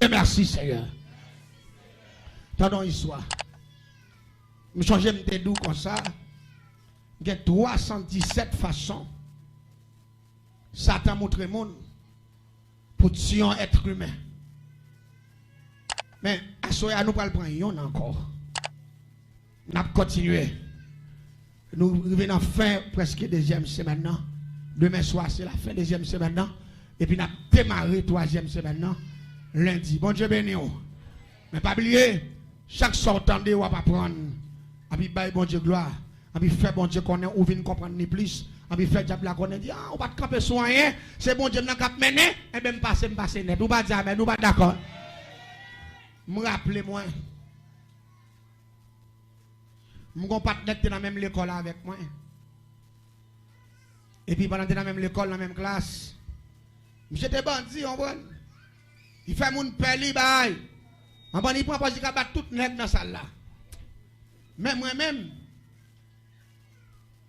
Et merci Seigneur. Tendons histoire. Je change de doux comme ça. Il y a 317 façons. Satan montre le monde pour tuer un être humain. Mais à ce moment, nous ne prenons pas encore. Nous allons continuer. Nous revenons à fin presque deuxième semaine. Demain soir, c'est la fin deuxième semaine. Et puis nous allons démarrer troisième semaine. Lundi. Bon Dieu béni. Mais pas oublier, chaque sortant de vous va prendre. Et puis bon Dieu gloire. Et puis faire bon Dieu qu'on ou vient comprendre ni plus. Et puis faire diable qu'on dit ah on va camper sur rien, c'est bon Dieu n'a cap mener et même passer net. Ou pas dire mais nous pas d'accord. Me rappelez moi. Mon partenaire était dans la même école avec moi. Et puis pendant que dans la même école, dans la même classe, j'étais bandit, on voit. Il fait mon peli bail. On va il prend pas jusqu'à battre toute nèg dans salle là. Mais moi-même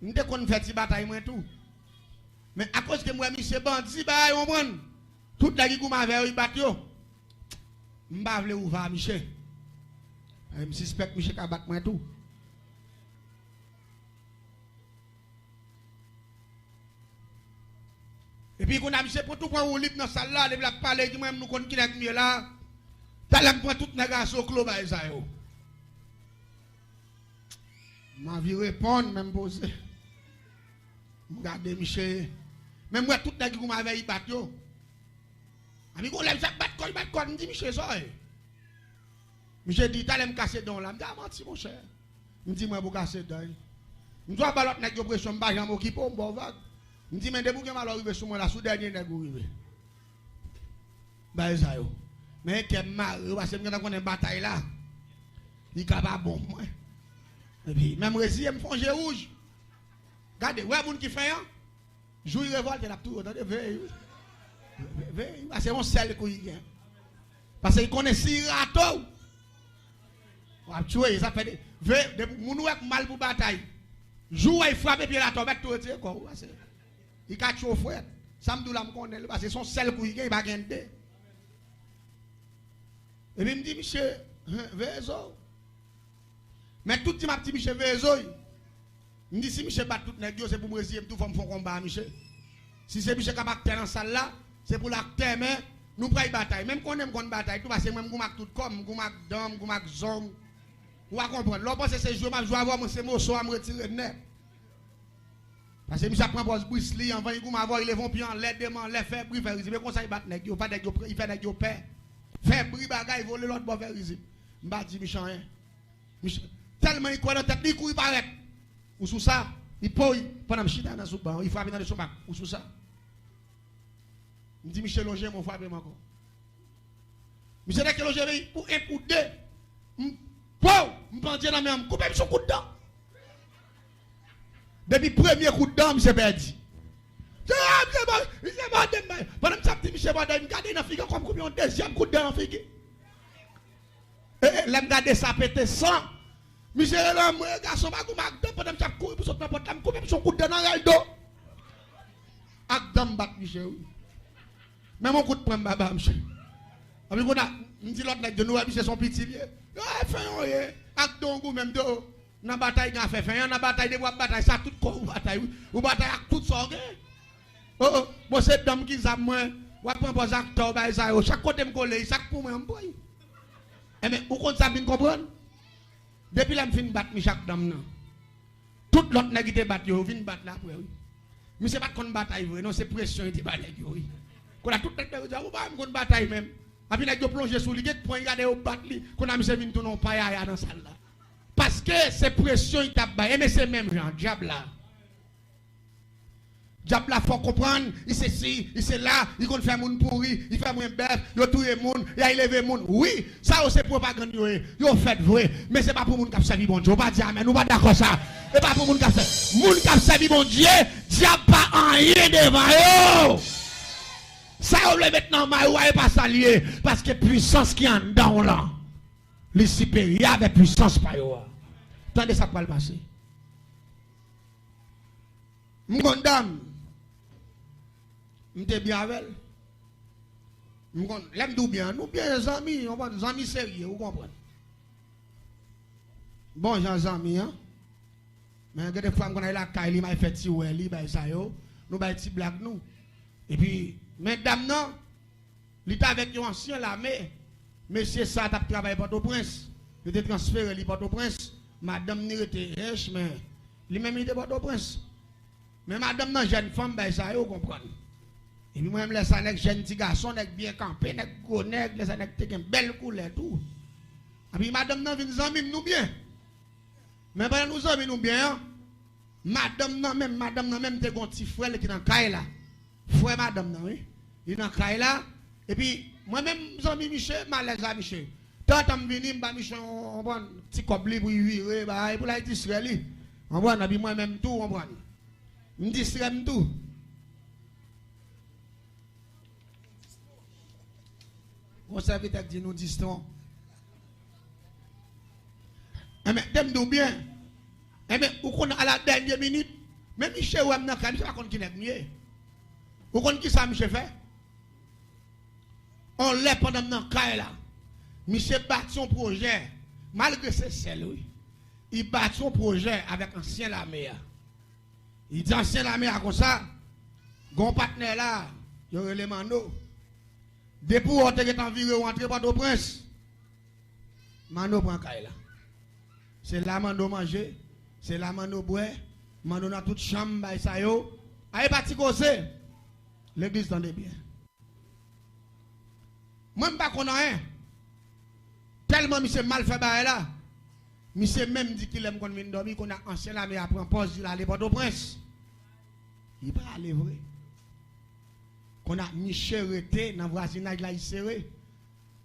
m'était qu'on fait une bataille moi tout. Mais à cause que moi monsieur bandit bail, on prend toute la qui m'avait eu battre yo. M'pa vle ouvrir monsieur. Je suspecte monsieur ka battre moi tout. Et puis, quand on a mis pour tout point où libre dans la salle là, il a parlé, il nous connaît qui est mieux là. T'as l'air pour tout le monde au club à Isaïo. Ma vie répond, même poser. Regardez, Michel. Même moi, tout le monde qui m'avait eu battu. Ami, on lève chaque bat, me dit, Michel, ça. Michel dit, t'as l'air me casser dans là. Je me dis, ah, menti, mon cher. Je me dis, moi, vous casser dans. Je dois pas l'autre nèg de pression, je vais m'occuper, on va vague. Je dis, mais debout que mal arrivé sur moi, la sous-dernière n'est pas arrivé. Bah, ça y est. Mais que mal, parce que je connais une bataille là. Il est capable bon, moi. Et puis, même récit, il me font rouge. Regardez, ouais, moun qui fait, hein? Joue révolte, il a tout, attendez, veille. C'est mon sel qu'il y a. Parce qu'il connaît si râteau. On va tuer, ça fait des. Moun ou mal pour bataille. Joue, il frappe, et puis il a tombé tout, tu sais, quoi. Il a tué au frère. Ça me dit là, parce que son sel qu'il y a, il va gagner. Et puis il me dit, monsieur, Vezo. Mais tout le monde dit, monsieur Vezo. Il me dit, si monsieur bat tout le monde, c'est pour me réussir, tout le monde combat, monsieur. Si c'est monsieur qui a battu dans la salle là, c'est pour l'acteur, mais nous prenons une bataille. Même qu'on aime une bataille, tout parce que même qu'on marque tout comme, qu'on marque dame, qu'on marque zong. Vous va comprendre. L'autre, c'est ces jours, je vais avoir ces mots, soit me retirer de net. Parce que monsieur prend pour Bruce Lee, en vain, il va avoir les vampires en l'aide, les faire bris, faire mais comme ça, il bat nèg, il pas nèg, il fait nèg, père. Faire bris bagaille, voler l'autre pour faire risible. M'a dit Michel rien. Tellement il croit dans tête, il couille paraît. Ou sous ça, il poille pendant chita dans son banc, il frappe dans son bac. Ou sous ça. Il dit Michel Longer mon frappe encore. Michel dès que Longer pour un pour deux. Pou, m'pendie dans même, couper son coup de dent. Depuis premier coup de dent, Michel perdu. Pendant que ça dit Michel Bada, il me garde dans figue comme combien deuxième coup de dent en figue. Et là me garde ça pété sang. Michel là moi garçon pas comme acte pendant que ça courir pour sortir porte, me couper son coup de dent dans le dos. Acte bat Michel. Même mon coup de poing baba Michel. Avec on a me dit l'autre nèg de nous Michel son petit vieux. Ah fin rien. Acte on même dos. Dans bataille a fait fin, dans bataille de bataille ça tout corps bataille. Ou bataille avec tout ça. Oh, bon, c'est dame qui a moi, ou prendre pour acteur, chaque côté me coller, chaque pour moi, boy. Eh mais, où compte ça, bien comprendre? Depuis là, je viens battre chaque dame. Tout l'autre n'a qui te battre, je viens battre là après. Mais c'est pas qu'on bataille, non, c'est pression qui te battre. Qu'on a tout le temps, on va me bataille même. Et puis, on plonge sous l'idée, pour regarder au battre, qu'on a mis ce vin tout non pas dans salle là. Parce que c'est pression qui t'a battu, mais c'est même genre, diable là. Diable là, faut comprendre, il sait ci, il sait là, il compte faire moun pourri, il fait moun bête, il touye moun, il a élevé moun. Oui, ça c'est propagande, il fait vrai, mais c'est pas pour moun qui a servi bon Dieu, on va dire amen, nous pas d'accord ça. C'est pas pour moun qui a servi. Moun qui a servi bon Dieu, diable pas en rien devant eux. Ça on le maintenant, mais pas s'allier, parce que puissance qui est en dedans là, les supérieurs avec puissance pas yo. Attendez ça pour le passer. Mon dame, m'étais bien avec elle. L'aime tout bien, nous bien les amis, on va des amis sérieux, vous comprenez? Bon, j'ai amis, hein? Mais des fois, quand on a la caille, il m'a fait tirer, il m'a ça, nous m'a petit blague, nous. Et puis, mesdames, non, il était avec un ancien là, mais monsieur ça, tu as travaillé pour Port-au-Prince. Il était transféré à Port-au-Prince. Madame n'y était riche, mais lui-même il était Port-au-Prince. Mais madame, non, jeune femme, ben ça, vous comprenez? Et puis, moi, je laisse un jeune petit garçon, bien campé, gros nègre, laisse un belle couleur, tout. Et puis, madame, non, vient nous bien. Mais pendant nous amis nous bien, madame, non, même, t'es un petit frère qui est dans le caille là. Frère, madame, non, oui. Il est dans le caille là. Et puis, moi-même, amis Michel, malaise à Michel. Tant que je viens, Michel, on prend un petit cobli pour y virer, pour la distraire. On prend, et puis moi-même tout, on prend. Je me distrais tout. On serviteur dit nous distrons. Eh bien, t'aimes bien. Eh bien, vous connaissez à la dernière minute, même Michel ou Amna, Michel va qui n'est mieux. Vous connaissez qui ça, Michel fait? On l'a pendant notre cas là. Michel bat son projet, malgré ses celles, oui. Il bat son projet avec ancien l'armée. Il dit ancien l'armée comme ça, gon partenaire là, il y aurait les mandos. Depuis où on est environ ou entrer par au prince, mando prend caille là. C'est là mando manger, c'est là mando boire, mando dans toute chambre, ça yo. Aïe parti causer. L'église tendez bien. Moi je ne sais pas qu'on a rien. Tellement monsieur mal fait bail là. Monsieur même dit qu'il aime qu'on vienne dormir, qu'on a ancien là mais après en pause il aller au prince. Il pas aller vrai. Qu'on a Michel Rété dans le voisinage là, il serré.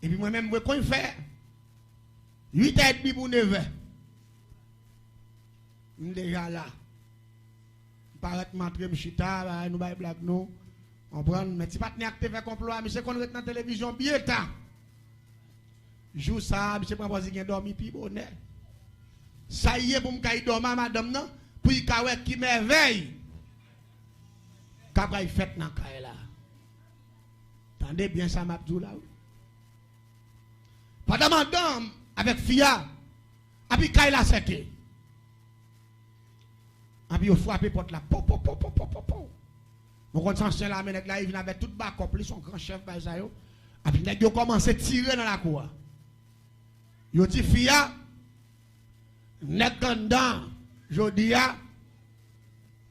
Et puis moi-même, quand il fait 8h30 pour 9h, je suis déjà là. Je paraît m'entrer, je suis tard, nous baillons blague, nous. On prend, mais si pas tenir acte fait complot, monsieur qu'on est dans la télévision bien tard. Joue ça, monsieur prend pas si dormi, puis bonnet. Ça y est, pour me dormir, madame, non? Pour y kawek qui merveille. Kabra y fait dans le là. Attendez bien ça, Mabdou là. Pendant madame, avec Fia, et puis Kaila c'était. Et puis il frappé porte là. Mon compte ancien là, mais là, il vient avec tout bas couple, son grand chef, et puis il a commencé à tirer dans la cour. Il dit Fia, n'est qu'en jodi a,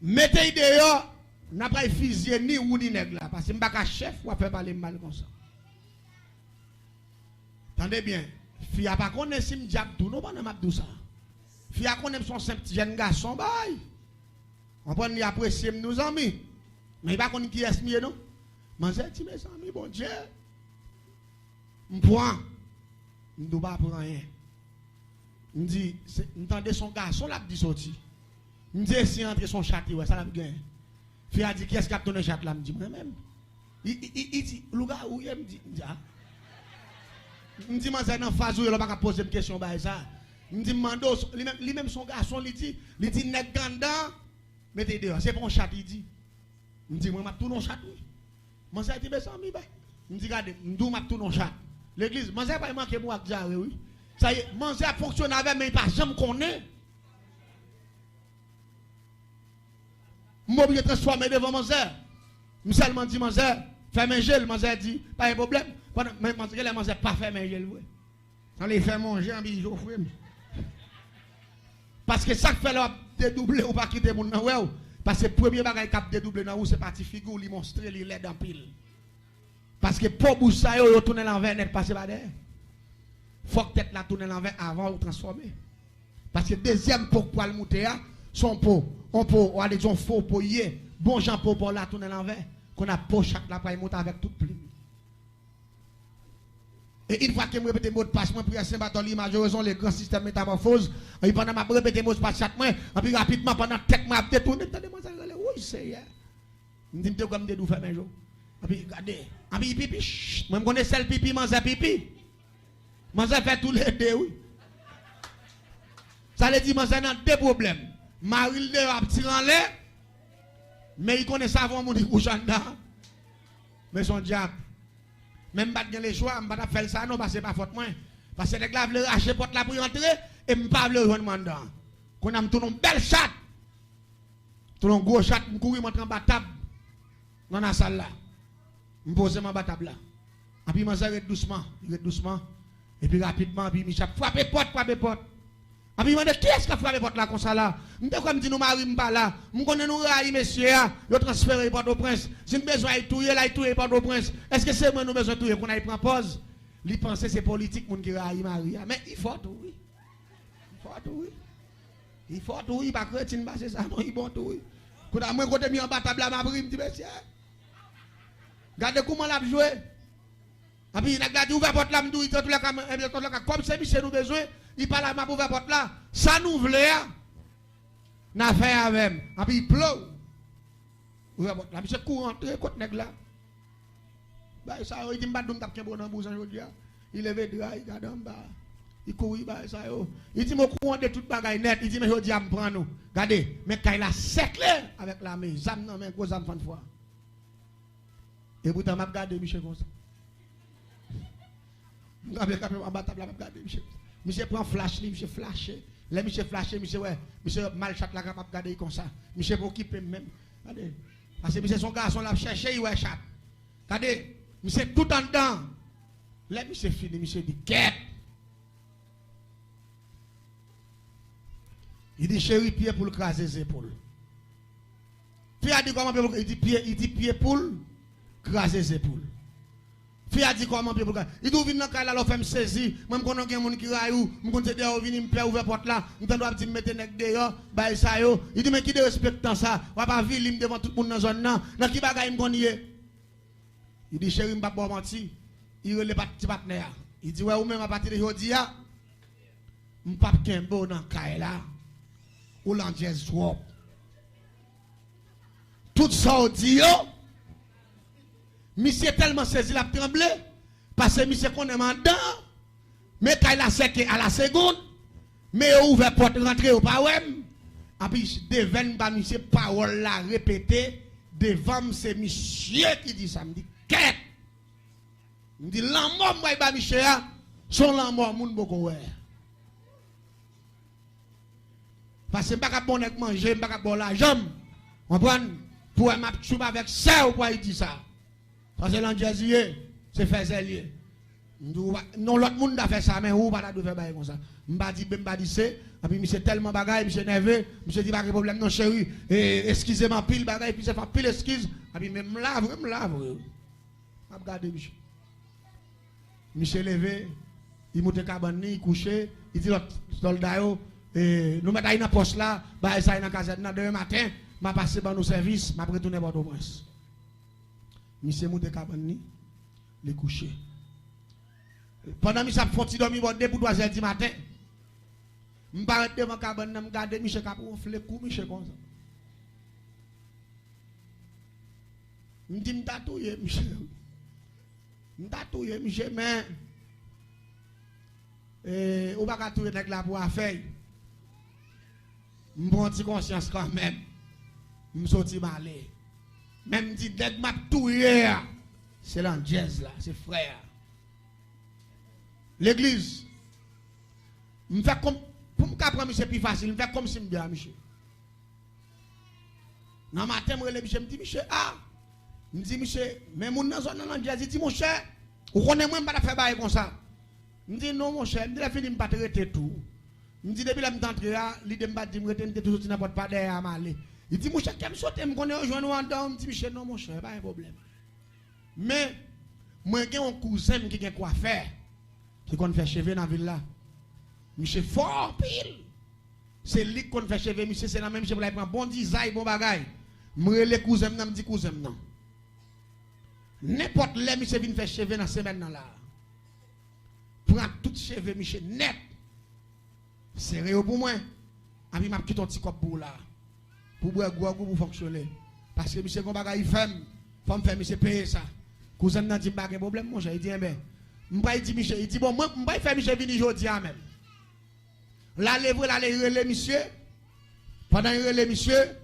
mettez dehors. N'a pas fusillé ni ou ni nègre là. Parce que je ne suis pas chef ou faire parler mal comme ça. Attendez bien. Fille a pas connaît si je diable tout. Non, pas de ça. Fille a connaît son simple jeune garçon. On peut y apprécier nos amis. Mais il pas connaît qui est mieux non. Mais j'ai dit mes amis, bon Dieu. Je prends. Je ne dois pas prendre rien. Je dis, entendez son garçon là qui sorti. Je dis, si entre son château, ça l'a gagné. Fille a dit, qu'est-ce qui a tourné chat là? Je dis, moi-même. Il dit, le gars, où il me dit, je me dis, moi, c'est dans phase où il n'a pas posé une question, ça. Je me dis, lui-même, son garçon, il dit, n'est gandant, mettez dehors. C'est pour un chat, il dit. Je me dis, moi, je tourne un chat, oui. Moi, ça dit, mais ça, je me dis, regardez, je tourne un chat. L'église, moi, ça pas manqué moi, oui. Ça y est, moi, ça fonctionne avec, mais il pas jamais connaît. Je suis transformé devant mon zère. Je seulement dit mon zère, fais manger, mon zère dit, pas de problème. Mais mon zère pas fait manger. On les fait manger en bijou. Parce que ça fait leur dédoubler ou pas quitter mon nom. Parce que le premier bagage qui a dédoublé dans c'est parti figure, il monstre, il l'aide en pile. Parce que pour boussa, il tourne l'envers, net passé par derrière. Il faut que tête la tourne l'envers avant de transformer. Parce que deuxième pour le monter, son pot. On peut aller dire faux pour y bon Jean pour la tourner l'envers qu'on a pour chaque la paille monter avec toute plume. Et une fois que je répète mot de passe moi pour Saint-Barthélemy majorison les grands systèmes métamorphose et pendant ma répéter mot de passe chaque mois et puis rapidement pendant tête m'a détourné attendez moi ça oui c'est me dit comme des dou faire un jour et puis regardez et puis pipi moi me connais celle pipi manger pipi manger fait tous les deux oui ça veut dire manger dans deux problèmes. Maril de a tiré en l'air, mais il connaît ça avant mon couche en dedans. Mais son diable, Même pas de les choix, je ne vais pas faire ça, non, parce que c'est pas faute moi. Parce que les gars veulent racheter porte là pour rentrer et je ne vais pas le rejoindre dedans. Quand on a tout un bel chat, tout un gros chat, je cours en bas table dans la salle là. Je pose mon bas table là. Et puis je m'arrête doucement, et puis rapidement, puis je frappe porte. Et puis je me dis, qui est-ce qui a frappé porte là comme ça là? Je me dis, nous marie pas là. Je connais nous railler, messieurs, nous transférer Port-au-Prince. Si nous avons besoin de touiller, là, touiller Port-au-Prince. Est-ce que c'est moi nous besoin de touiller qu'on aille prendre pause? Lui penser c'est politique, moun qui raille Marie. Mais il faut tout, oui. Il faut tout, oui. Pas chrétien, pas c'est ça, non, il faut tout, oui. Quand on a côté mis en bas table là, ma brille, me dit, messieurs. Regardez comment l'a joué. Et puis, il a dit, ouvert porte là, me dit, comme c'est Michel nous besoin. Il parle à ma pauvre porte là. Ça nous voulait. N'a fait avec. Et puis il pleut. Ouvre porte là. Monsieur court entrer côté nèg là. Bah ça il dit m'badou m'tap kembo dans bouche aujourd'hui. Il levé droit, il regarde en bas. Il court bah ça yo. Il dit moi courant de toute bagaille net. Il dit mais aujourd'hui me prend nous. Regardez, mais quand il a sec avec la main, zam non mais gros zam fan fois. Et pourtant m'a regarder Michel comme ça. M'gabé capé en bas table m'a regarder Michel. Monsieur prend flash, monsieur flash. Là, monsieur flash, monsieur ouais, monsieur mal chat là capable garder comme ça. Monsieur pour occuper même. Regardez. Parce que monsieur son garçon l'a cherché, il ouais chat. Regardez, monsieur tout en dedans. Là, monsieur fini, monsieur dit quête. Il dit chéri pied pour le craser les épaules. Puis a dit comment il dit pied pour craser les épaules. Fille a dit comment pour il doit venir dans la là faire me saisir même quand on a monde qui raillou me compte dehors venir me faire ouvrir porte là me doit dire mettre nèg dehors bail ça yo il dit mais qui de respectant ça va pas vivre devant tout le monde dans zone là dans qui bagaille me connait il dit chéri m'pa pas mentir il relève pas petit partenaire il dit ouais ou même à partir de aujourd'hui m'pa kembo dans caille là ou l'angez trop tout ça dit yo. Monsieur tellement saisi la tremblé parce que monsieur connaît mandat mais quand il a séqué à la seconde mais il ouvert porte rentrer au pas ouais et puis devant ba monsieur parole la répété devant c'est monsieur qui dit ça me dit quête me dit l'amour moi ba monsieur son l'amour moun beaucoup ouais parce que pas bon avec manger pas bon la jambe comprendre pour m'a chou avec ça ou quoi il dit ça. Parce que l'angélier, c'est faire zélier. Non, l'autre monde a fait ça, mais où pas de faire comme ça. M'ba dit c'est, et puis monsieur tellement bagaille, monsieur nerveux, monsieur dit pas de problème, non chéri, excusez-moi pile bagaille, puis c'est pas pile excuse, et puis me lave. M'a regardé monsieur. Monsieur levé, il monte cabane, il couché, il dit l'autre soldat, nous mettons dans poste là, bah ça dans la caserne, demain matin, m'a passé par nos services, m'a retourné Port-au-Prince. Monsieur monte cabane, il est couché. Pendant que je suis sorti dormir pour 3h du matin, je suis arrêté devant la cabane, je regarde Michel qui a gonflé le cou, Michel comme ça. Je me dis, je tatoué, Michel. Je tatoué, Michel, mais. On ne va pas tatouer avec la pour faire. Je prends conscience quand même. Je suis sorti malé. Même dit, dès que je touye, c'est l'angèle là, c'est frère. L'église, je fais comme, pour me prendre Michel plus facile, je fais comme si je me dis à Michel. Dans le matin, je me dis, Michel, je me dis, Michel, mais mon dans zone l'angèle, il dit, mon cher, vous connaissez moi, je ne vais pas faire bail comme ça. Je me dis, non, mon cher, je me dis, je ne vais pas te arrêter tout. Je me dis, depuis que je suis entré, l'idée me dit, je vais toujours n'importe pas derrière m'aller. Il dit, mon cher, quand je saute, je connais rejoindre en dedans, je me dis, Michel, non, mon cher, pas un problème. Mais, moi, j'ai un cousin qui a quoi faire. Qui qu'on fait cheveux dans la ville là. Monsieur fort pile. C'est lui qu'on fait cheveux, monsieur, c'est la même chose pour prendre bon design, bon bagaille. Moi les cousins, me dit cousin non. N'importe les monsieur vient faire cheveux dans semaine là. Prends tout cheveux monsieur net. Sérieux pour moi. A puis m'a quitte un petit cop pour là. Pour boire gros pour fonctionner. Parce que monsieur bon bagaille femme, faut me faire monsieur payer ça. Cousin n'a dit pas de problème mon cher, il dit ben m'pa dit Michel, il dit bon moi m'pa faire Michel venir jodi a même. Là lever là les monsieur. Pendant les monsieur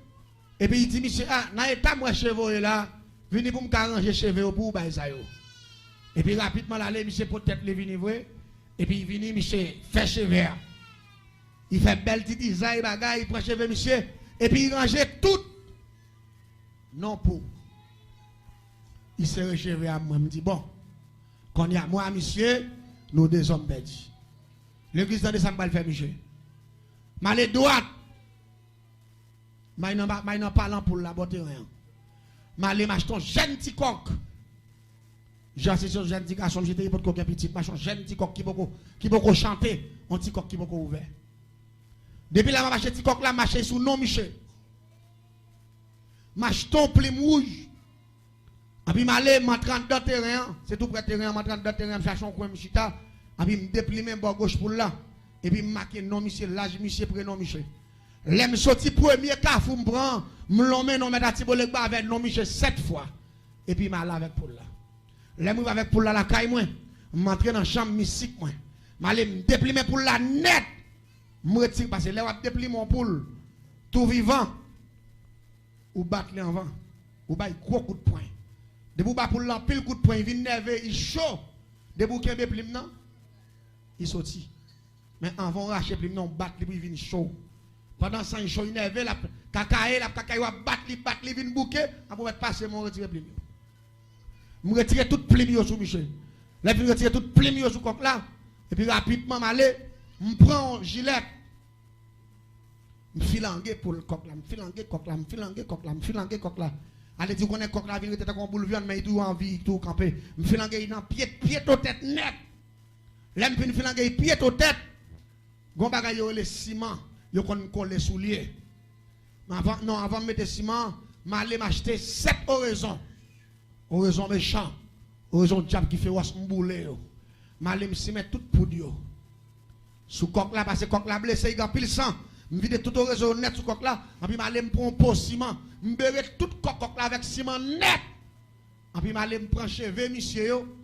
et puis il dit monsieur dans état moi cheveux là, venez pour me arranger cheveux pour bailler ça yo. Et puis rapidement, là, monsieur peut-être le vini vrai. Et puis il vini, monsieur fait cheveux. Il fait belle petite design, bagaille, il prend cheveux, monsieur. Et puis il range tout. Non pour. Il se recheveux à moi. Il me dit, bon, quand il y a moi, monsieur, nous deux hommes perdus. L'église de ça, je vais le faire, monsieur. Mais les droites. Mais il n'a pas parlant pour la beauté rien. Mais les m'acheter un jeune petit coq. J'ai assisté un jeune petit garçon, j'étais pour coq petit, machin jeune petit coq qui peut chanter, un petit coq qui peut ouvert. Depuis là, je petit coq là, marché sous nom Michel. M'acheton plume rouge. Et puis m'aller m'entrer dans le terrain, c'est tout près terrain, m'entrer dans le terrain, me chercher un coin m'chita, et puis me déplimer bord gauche pour là, et puis marquer nom Michel, l'âge Michel, prénom Michel. L'aime sorti premier cafou me prend, me l'emmène non mettre à Tibolek avec nom Michel 7 fois. Et puis m'aller avec pour là. L'aime avec pour là la caille moi, m'entrer dans la chambre mystique moi. M'aller me déplimer pour la net. Me retire parce que là on déplimer mon poule tout vivant ou battre en vent. Ou bail gros coup de poing. De vous pour l'empile coup de poing, il vient nerveux, il chaud. De vous qui plim non, il sorti. Mais avant racher plim non, battre il vient chaud. Pendant ça il chaud, il nerveux, la cacaille va battre, il vient bouquer, après mettre passer mon retirer plim. Me retirer toute plim sur Michel. Là puis retirer toute plim sur coq là et puis rapidement m'aller, me prend un gilet. Me filanguer pour le coq là, me filanguer coq là, me filanguer coq là, me filanguer coq là. Allez dire qu'on est coq là, il était comme boule viande mais il tout envie, tout camper. Me filanguer dans pied au tête net. Là me filanguer pied au tête. Gon bagay yo le ciment, yo kon coller soulier. Avant de mettre ciment, m'aller m'acheter 7 oraisons. Oraison méchant. Oraison diable qui fait was m'boule yo. M'aller me mettre toute poudre yo. Sous coq là parce que coq là blessé il a pile sang. Je vide tout oraison net sous coq là, et puis m'aller me prendre un pot ciment, me beurrer tout coq là avec ciment net. Et puis m'aller me prendre cheveux monsieur yo.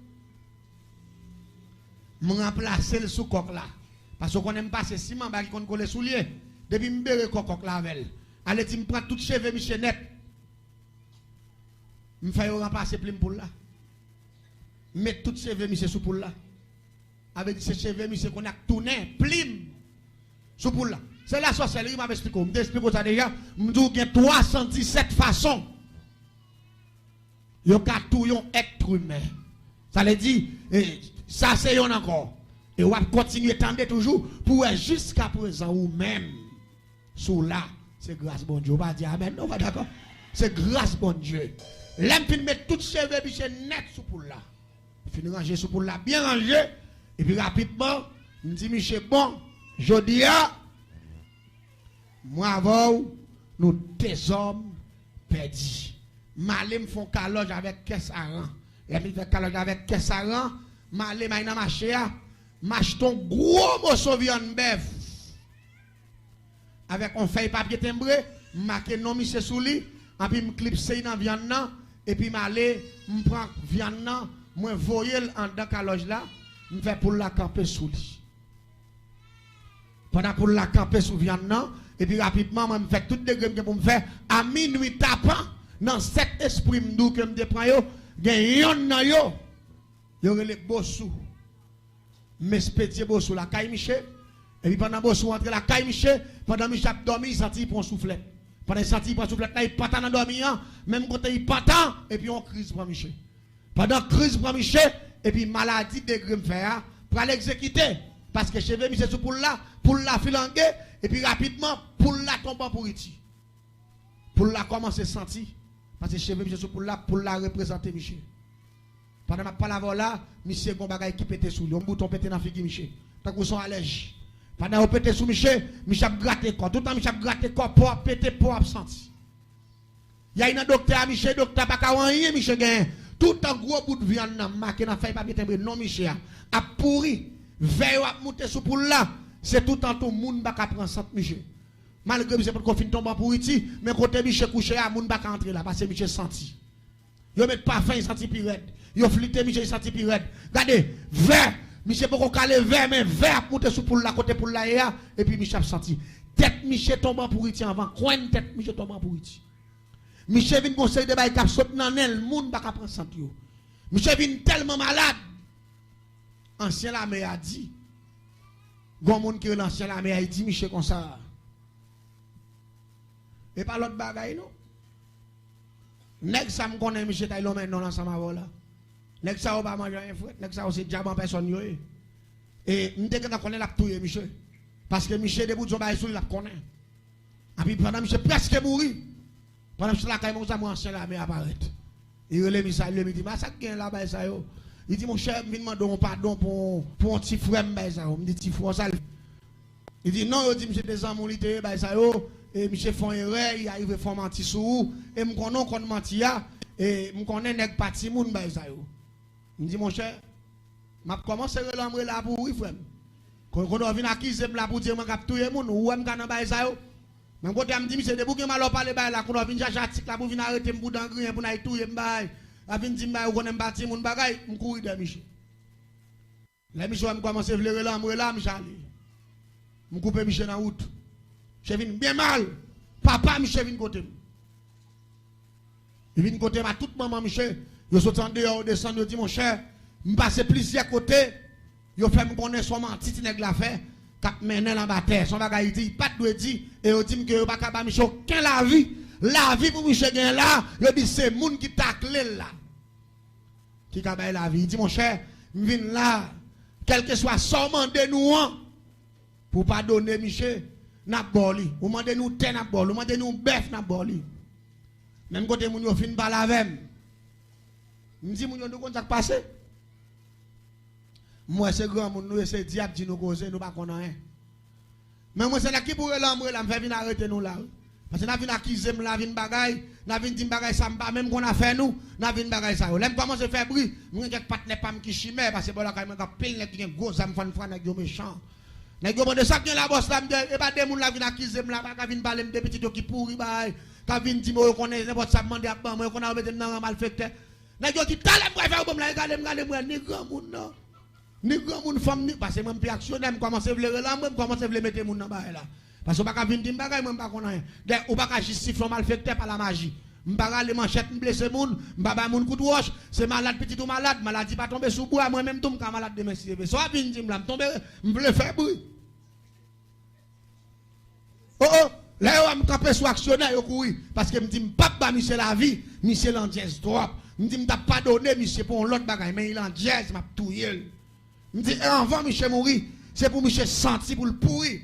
Me remplacer le sous coq là. Parce qu'on aime pas ce ciment bah qu'on coller soulier. Depuis me beurrer coq là avec. Allez tu me prends tout cheveux monsieur net. Me fait remplacer plume pour là. Mettre tout cheveux monsieur sous pour là. Avec ces cheveux monsieur qu'on a tourné plume sous pour là. C'est la sorcellerie, m'a expliqué. Je t'explique ça déjà. Je dis qu'il y a 317 façons. Il y a tout être humain. Ça veut dire, ça c'est yon encore. Et on va continuer à tendre toujours pour jusqu'à présent ou même. Sous là, c'est grâce bon Dieu. On va dire amen. On va d'accord. C'est grâce bon Dieu. L'aime fin mettre tout cheveux biche net sous pour là. Fin ranger sous pour là, bien rangé. Et puis rapidement, me dit Michel, bon, je dis à. Moi avant, nous deux hommes perdus. Malé me font caloge avec caisse à rang. Les me fait caloge avec caisse à rang. Malé m'a dans marché à. M'achète un gros morceau de viande bœuf. Avec un feuille papier timbré, marqué non monsieur sous lui, et puis me clipser dans viande là et puis m'aller me prend viande là, moi voyer en dans caloge là, me fait pour la camper sous lui. Pendant pour la camper sous viande là. Et puis rapidement, je fais tout de graines pour me faire à minuit tapant dans cet esprit m'dou que me déprend yo, gen yon nan yo. Yo relé bossou. M'espétier bossou la caille Michel. Et puis pendant bossou entre la caille Michel, pendant Michel dormi, il senti pour soufflet. Pendant il senti pour soufflet, là il patant dans dormir, même quand il patant et puis on crise pour Michel. Pendant crise pour Michel et puis maladie de graines faire pour l'exécuter parce que cheveux Michel sous pour la filanguer. Et puis rapidement, pour la tomber pour iti. Pour la commencer à sentir. Parce que cheveux, monsieur, pour la représenter, monsieur. Pendant ma parole là, monsieur, bon bagay qui pète sous lui. On bouton pète dans la figure, monsieur. Tant que vous sont allergiques. Pendant que vous pète sous monsieur, monsieur a gratté corps. Tout le temps, monsieur a gratté corps pour péter, pour absenti. Il y a un docteur, monsieur, docteur, pas qu'à rien, monsieur, gagne. Tout un gros bout de viande, marqué dans la feuille papier timbré. Non, monsieur, a pourri. Veille à monter sous pour là. C'est tout en tout monde baka prendre centre Michel. Malgré que c'est pas qu'on fin tomber pour iti, mais côté Michel couché à monde baka entrer là parce que Michel senti. Yo met parfum il senti pirate. Yo flité Michel il senti pirate. Regardez, vert, Michel pas calé vert mais vert monter sous pour la côté pour la et puis Michel senti. Tête Michel tombe pour iti avant, coin tête Michel tombe pour iti. Michel vient conseil de bail cap saute dans elle, monde baka prendre centre yo. Monsieur vient tellement malade. Ancien l'armée a dit. Gon moun qui est l'ancien l'armée a dit Michel comme ça. Et pas l'autre bagaille non. Nèg ça me connaît Michel taille l'homme non ensemble avant là. Nèg ça pas manger un frère, nèg ça c'est diable en personne yo. Et m'te que connaît la touyer Michel. Parce que Michel debout son bail sur la connaît. Et puis pendant Michel presque mourir. Pendant que la caille mon ancien l'armée apparaître. Il relève Michel, il dit "Ma ça gain là-bas ça yo." Il dit "Mon cher, viens demander pardon pour un petit frère m'bay ça." Me dit "Petit frère ça." Il dit "Non, il dit monsieur des amours il te bay ça yo." Et monsieur font erreur, il arrive à faire mentir sous et me connais qu'on mentir et me connais nèg parti moun bay ça yo. Il dit "Mon cher, m'a commencé relamrer là pour oui frère. Quand on vient accuser là pour dire moi cap touyer moun ou me kana bay ça yo." Même côté me dit monsieur debout que mal parler bay là qu'on vient chercher article là pour venir arrêter me dans rien pour n'aller touyer m'bay. A vinn dire m'bay connais parti moun bagay, me courir de monsieur. Là monsieur me commencer vle relamrer là me chaler. Me couper monsieur dans route. Je viens bien mal. Papa, Michel, vient côté. Il vient côté, ma toute maman, Michel. Je suis en dehors, descend, je dis, mon cher, je passe plusieurs côtés. Je fais me connaître son menti, tu n'as pas fait. Cap mener dans la terre, son bagage, il pas de dire. Et je dis que je ne peux pas Michel, aucun la vie. La vie pour Michel gagne là, je dis, c'est le monde qui tacle là. Qui a la vie. Il dit, mon cher, je viens là, quel que soit son mandat nous, pour pas donner Michel. N'a boli, ou mandé nous ten n'a boli, ou mandé nous bœuf n'a boli. Même côté moun yo fin parler avec. Me dit moun yo nous kontak passé. Moi c'est grand moun nous c'est diable dit nous causer nous pas connait rien. Mais moi c'est là qui pourrait l'ambre là me faire venir arrêter nous là. Parce que n'a vinn accuser me la vinn bagay, n'a vinn dire bagay ça pas même qu'on a fait nous, n'a vinn bagay ça. L'aime commence à faire bruit, moi quelques partenaire pas me qui chimère parce que bon là quand même pile qui gros ça me fan nèg yo méchant. Nèg yo de ça que la bosse là et pas des moun la vinn accuser me là pas vinn parler me des petits qui pourri bail ka vinn dire moi connais n'importe ça demander à ban moi qu'on a mettre dans malfecteur nèg yo qui talem moi faire bon là regarder moi ni grand moun non ni grand moun femme ni parce que moi me actionner me commencer vle là moi commencer vle mettre moun dans bail là parce que pas vinn dire bagay moi pas connais rien ou pas justifier malfecteur par la magie m'pa les manchettes me blesser moun m'pa ba moun coup de roche c'est malade petit ou malade maladie pas tomber sous bois moi même tombe malade demain si soit vinn dire me tomber m'vle faire bruit. Oh oh, là on me camper sur actionnaire yo courir parce que me dit papa Michel la vie, Michel en jazz trop. Me dit m't'a pas donné Michel pour l'autre bagaille mais il en jazz m'a touyer. Me dit avant Michel mourir, c'est pour Michel sentir pour le pourrir,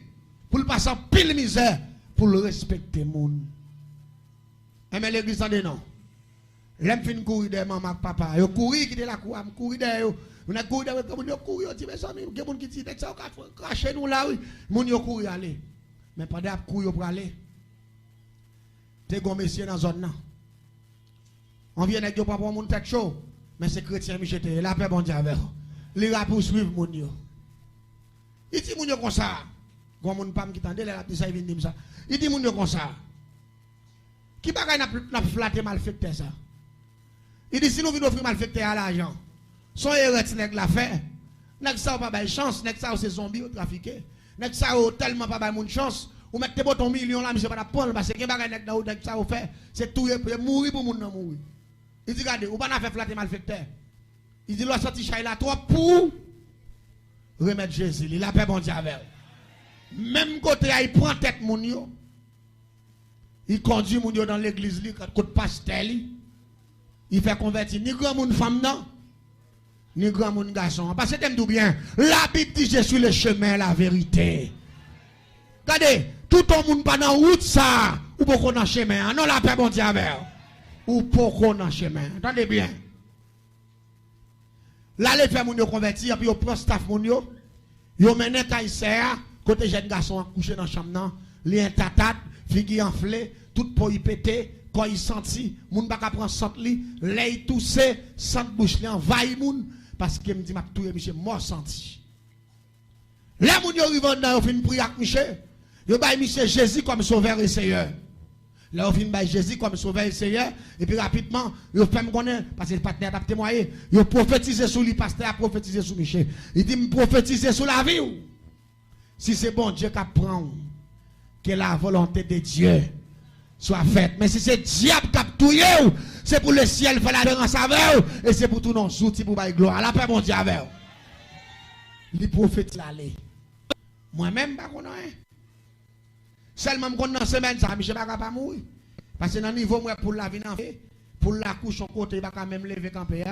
pour le passer en pile misère, pour le respecter moun. Mais l'église en non. L'aime fin courir de maman papa, yo courir qui de la cour, courir de yo. On a courir de comme yo courir, on dit mes amis, il y a moun qui dit ça cracher nous là oui, moun yo courir aller. Mais pendant que couille pour aller, t'es gon monsieur dans zone là. On vient avec pas pour mon tête chaud, mais c'est chrétien Michel te la paix bon Dieu avec. Les va poursuivre mon yo. Il dit mon yo comme ça. Gon moun pas qui tande la dit ça il vient dire ça. Il dit mon yo comme ça. Qui bagay n'a flatté malfecteur ça. Il dit si nous venons offrir malfecteur à l'argent. Son erreur nèg la fait. Nèg ça pas bail chance, nèg ça c'est zombie ou trafiqué. Nèg ça tellement pas mon chance ou mettre tes ton million là monsieur pas prendre parce que gen bagay nèg ça fait c'est tout pour mourir pour moun nan mourir. Il dit regardez ou pas n'a fait flatter malfecteur. Il dit l'on sorti chay là trop pour remettre Jésus, il a paix bon Dieu avec. Même côté il prend tête moun yo. Il conduit moun yo dans l'église li côté pasteur li. Il fait convertir ni grand moun femme non. Ni grand moun garçon. Parce que t'aimes tout bien. La Bible dit je suis le chemin, la vérité. Regardez, tout le monde pas dans la route ça. Ou pour qu'on a chemin. Non, la paix bon Dieu avec. Ou pour qu'on a chemin. Attendez bien. Là, les femmes moun convertir, puis yo prend staff moun yo. Yo mène Kaiser, côté jeune garçon couché dans la chambre nan. Li un tatat, figi enflé, tout pour y péter. Quand il senti, moun pas prendre sant li, l'œil toussé, sant bouche li envahi moun parce que me dit m'a touyer monsieur mort senti. Là moun yo rive dans fin prier avec monsieur, yo bay monsieur Jésus comme sauveur et Seigneur. Là on fin bay Jésus comme sauveur et Seigneur et puis rapidement yo fait me connaître parce que le partenaire t'a témoigné, yo prophétiser sur lui pasteur a prophétiser sur monsieur. Il dit me prophétiser sur la vie ou. Si c'est bon Dieu qui prend que la volonté de Dieu soit faite. Mais si c'est diable qui a touillé, c'est pour le ciel faire la différence avec vous, et c'est pour tout nos outils pour bailler gloire. La paix, mon Dieu, avec vous. Les prophètes l'aller. Moi-même, pas qu'on a. Seulement, quand dans la semaine, ça, je ne vais pas mourir. Parce que dans le niveau, moi, pour la vie, pour la couche, on côté, je ne vais pas même lever camper.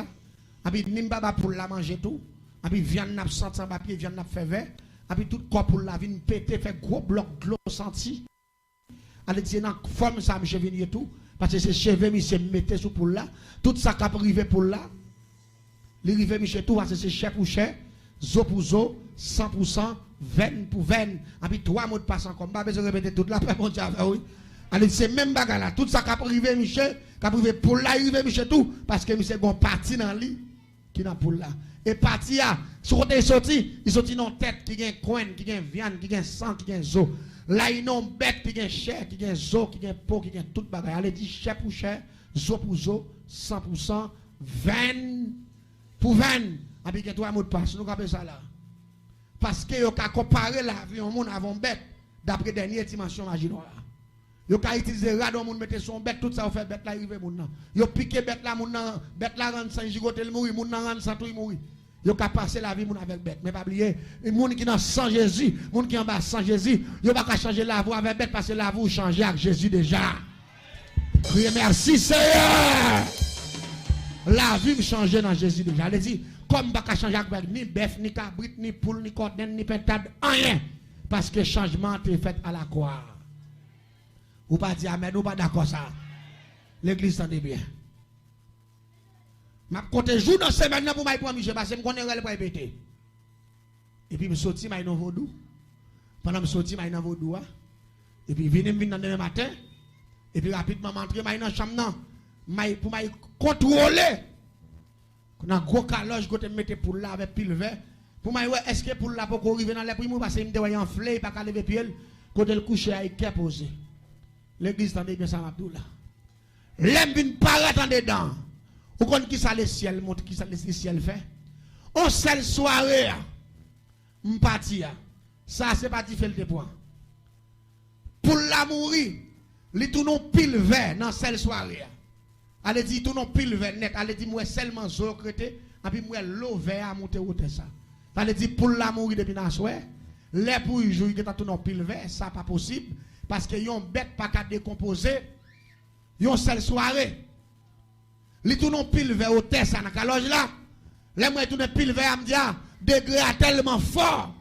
Et puis, je ne vais pas pour la manger tout. Et puis, viande n'a pas sans papier, viande n'a fait vert. Et puis, tout corps pour la vie, péter, fait gros bloc de l'eau senti. Allez dire, dans forme, ça, je viens tout. Parce que c'est cheveux, monsieur, mettez sous pour là. Tout ça qui a privé pour là. Les rivets, monsieur, tout, parce que c'est cher pour cher. Zo pour zo, 100%, 20 pour 20. Et puis 3 mots de passe encore. Je ne vais pas besoin de répéter tout la paix, mon Dieu. Oui. Alors, c'est même bagarre là. Tout ça qui a privé, Michel, qui a privé pour là, arrivé, Michel, tout. Parce que Michel, bon parti dans lui, qui n'a pour là. Et parti là, sur côté sorti, il sorti dans tête, qui a coin, qui a viande, qui a sang, qui a zo. Là, il y a une bête, qui a chair, qui a zo, qui a peau, qui a toute bagarre. Elle dit chair pour chair, zo pour zo, 100%, 20 pour 20. Et puis, il y a 3 mots de passe. Nous avons ça là. Parce que vous avez comparé la vie au monde avant bête, d'après la dernière dimension magie noire. Vous avez utilisé radon, vous mettez son bête, tout ça, vous faites bête là, arrivé. Vous avez piqué bête là, bête là, rend sans gigoter, il mourit, vous rend sans tout, il mourit. Vous avez passé la vie avec bête. Mais pas oublier, les gens qui sont sans Jésus, les gens qui sont en bas sans Jésus, vous n'avez pas changer la vie avec bête parce que la vie change avec Jésus déjà. Oui, merci Seigneur. La vie me change dans Jésus déjà. Elle dit, comme je ne peux changer avec ni bœuf, ni cabrit, ni poule, ni cordon, ni pentade, rien. Parce que le changement est fait à la croix. Ou pas dire amen, ou pas d'accord ça. L'église s'en est bien. Je compte jour dans cette semaine pour m'aller Michel, parce que je connais pas répéter. Et puis je sorti dans Vaudou. Pendant que je sorti dans Vaudou, et puis je viens dans le matin, et puis rapidement je rentre dans la chambre pour m'aller contrôler. Dans gros caloche que tu mettais pour là avec pile vert pour moi est-ce que pour là pour arriver dans les prix parce que me doit enfler pas qu'à lever pied côté le coucher avec qui posé l'église tendez bien ça Abdoula l'aime vinn paraître en dedans ou connait qui ça le ciel montre qui ça le ciel fait on seule soirée m'parti ça c'est pas fait le point pour la mourir li tout non pile vert dans seule soirée. Elle dit tout non pile vert net. Elle dit moi seulement zo crété et puis moi l'eau vert à monter au ça. Elle dit pour l'amour depuis na soir, les pour jouer que tout non pile vert, ça pas possible parce que yon bête pas qu'à décomposer. Yon seule soirée. Li tout non pile vert au ça dans caloge là. Les moi tout non pile vert me dit degré tellement fort.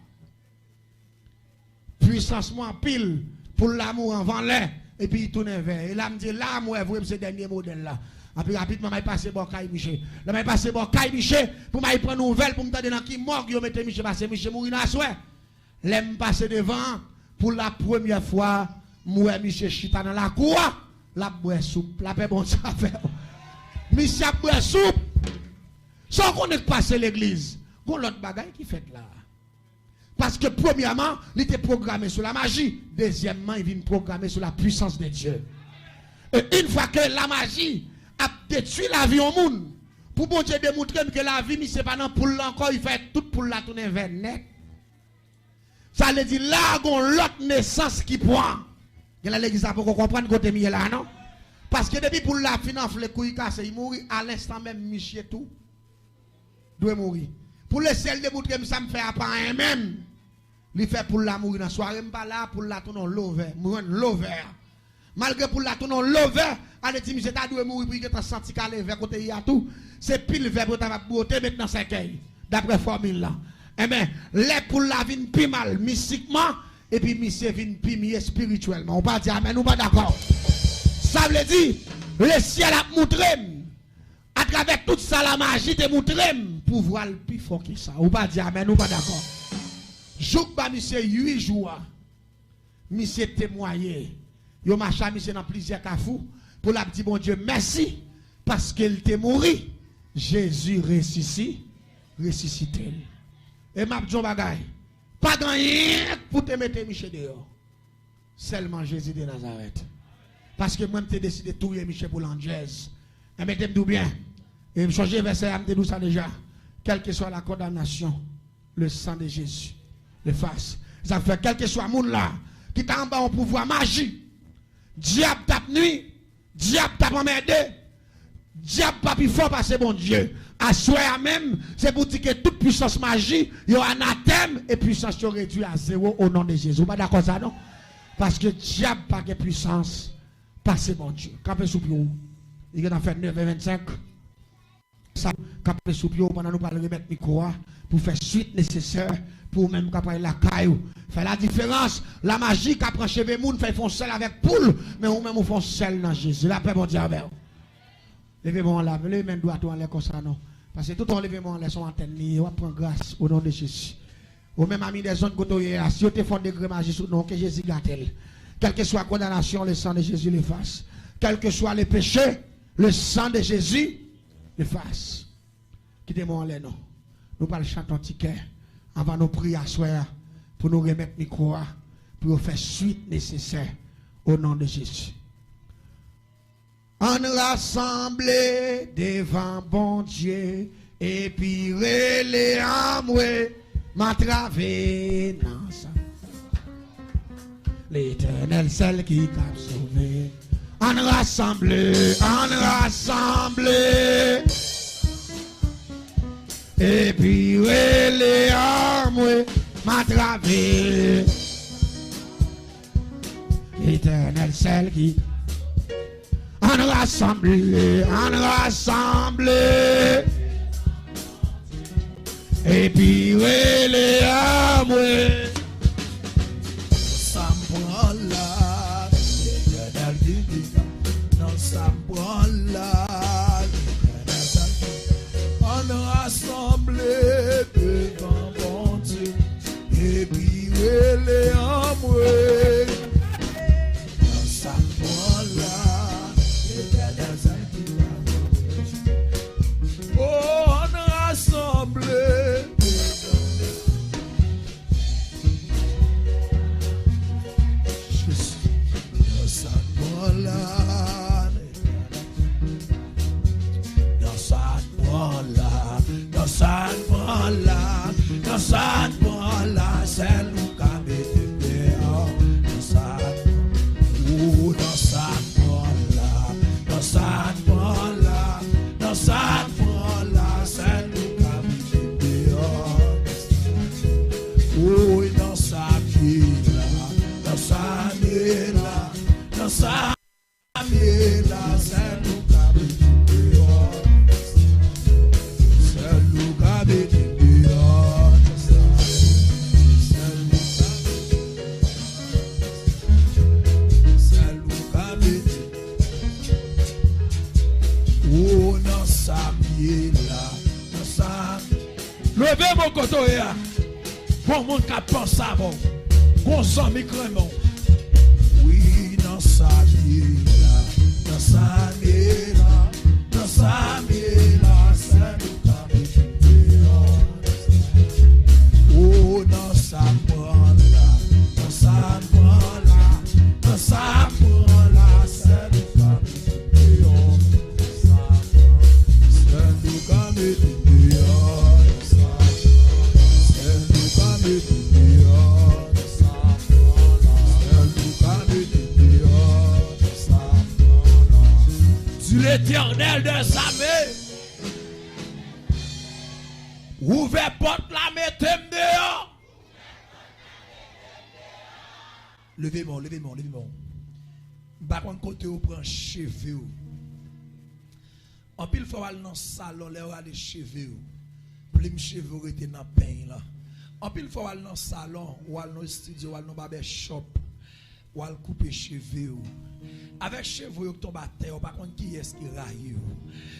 Puissance moins pile pour l'amour en vent l'air. Et puis il tourne vers. Et là, me dit, là, moi, vous ce dernier modèle là. Et puis rapidement, je passe bon Kai Miché. Là, je passe bon Kai Miché pour me prendre nouvelle, pour me dire dans qui mort, je mette Miché, parce que Miché mourit dans la soirée. Là, je passe devant, pour la première fois, moi, Miché chita dans la cour, la boue soupe, la paix bon ça faire. Miché boue soupe. Sans qu'on ait passé l'église, qu'on l'autre bagaille qui fait là. Parce que premièrement, il était programmé sur la magie. Deuxièmement, il vient programmer sur la puissance de Dieu. Et une fois que la magie a détruit la vie au monde, pour bon Dieu démontrer que la vie, c'est pas dans pour encore, il fait tout pour la tourner vers net. Ça veut dire là, on a l'autre naissance qui prend. Il y a l'église pour qu'on comprenne côté mieux là, non? Parce que depuis pour la finance, les couilles cassées, il mourit à l'instant même, Michel tout. Doit mourir. Pour le ciel démontrer que ça me fait à part un même. Il fait pour la mourir dans la soirée, pas là pour la tourner l'over, mourir l'over. Malgré pour la tourner l'over, elle dit, monsieur, t'as dû mourir pour que tu senti qu'elle est vers côté y a tout. C'est pile vers pour ta beauté maintenant c'est qu'elle. D'après formule là. Eh bien, les pour la vie plus mal mystiquement, et puis monsieur vient plus mieux spirituellement. On va dire amen, ou pas d'accord. Ça veut dire, le ciel a montré, à travers toute ça la magie te montré, pour voir le plus fort que ça. On va dire amen, ou pas d'accord. Jouk ba monsieur 8 jours, monsieur témoigné. Yo marcha monsieur dans plusieurs cafous pour la dit bon Dieu merci parce qu'il t'est mort. Jésus ressuscité. Et m'a dit bagay. Pas rien pour te mettre Michel dehors. Seulement Jésus de Nazareth. Parce que moi, je décidé de tuer Michel pour l'angèse. Et mettez-moi bien. Et me changer verset, je me ça déjà. Quelle que soit la condamnation, le sang de Jésus le fasse. Ça fait quel que soit le monde là, qui t'a en bas en pouvoir magie. Diable tape nuit, diable tape emmerdé. Diable pas plus fort parce que bon Dieu. À soi même, c'est pour dire que toute puissance magie, il y a un anathème et puissance est réduite à zéro au nom de Jésus. Vous pas d'accord ça non? Parce que diable pas de puissance, parce que bon Dieu. Campez sous pied. Il a fait 9h25. Ça, campez sous pied pendant nous parler remettre micro pour faire suite nécessaire pour même capable la caillou. Fait la différence. La magie qui apprend cheveux moun fait font seul avec poule, mais ou même on font seul dans Jésus. La paix bon Dieu avec. Levez-moi là, levez même doigt en l'air comme ça non. Parce que tout le levez-moi en l'air son antenne, on va prendre grâce au nom de Jésus. Ou même ami des zones côté si vous te font degré magie sous nom que Jésus gâtel. Quelle que soit la condamnation, le sang de Jésus l'efface. Quel que soit les péchés, le sang de Jésus l'efface. Quittez-moi en l'air non. Nous parlons chanter un ticket avant nos prières à soir pour nous remettre micro pour faire suite nécessaire au nom de Jésus. On rassemblé devant bon Dieu et puis les amoués m'attraver dans ça. L'Éternel celle qui t'a sauvé. On rassemblé et puis les amoués m'attraver. L'Éternel celle qui on rassemblé, et puis les amoués. Ça me prend là, l'éternel dit, non ça me prend là, on rassemblé devant bon Dieu, et puis les amoués. Non ça me prend là. Oh, on rassemble. Dans sa bola, dans sa bola, dans sa bola, dans sa bola, c'est nous qui mettons dehors. Dans sa bola, dans sa bola, dans sa bola, dans sa bola, c'est nous qui mettons dehors. Oui, dans sa vie là, dans sa vie là, dans sa vie là, c'est nous qui mettons dehors. C'est nous qui mettons dehors. C'est nous qui mettons. Oh, dans sa vie là, dans sa. Levez mon côté là. Bon monde qui pense à bon. Bon sang micro-mon. Oui, dans sa vie là, dans sa vie là, dans sa vie là, c'est nous qui mettons. Oh, dans sa boîte là, dans sa boîte là, dans sa boîte là, c'est nous qui mettons. C'est nous qui mettons. L'Éternel des armées, ouvrez porte la mettez-moi dehors. Levez-moi. Par contre, côté où prend cheveux. En pile fois dans le salon, là où les cheveux. Plume cheveux étaient dans le pain là. En pile fois dans le salon, ou dans le studio, ou dans le barbershop, ou dans couper cheveux. Avec cheveux qui tombent à terre, par contre, qui est-ce qui raille?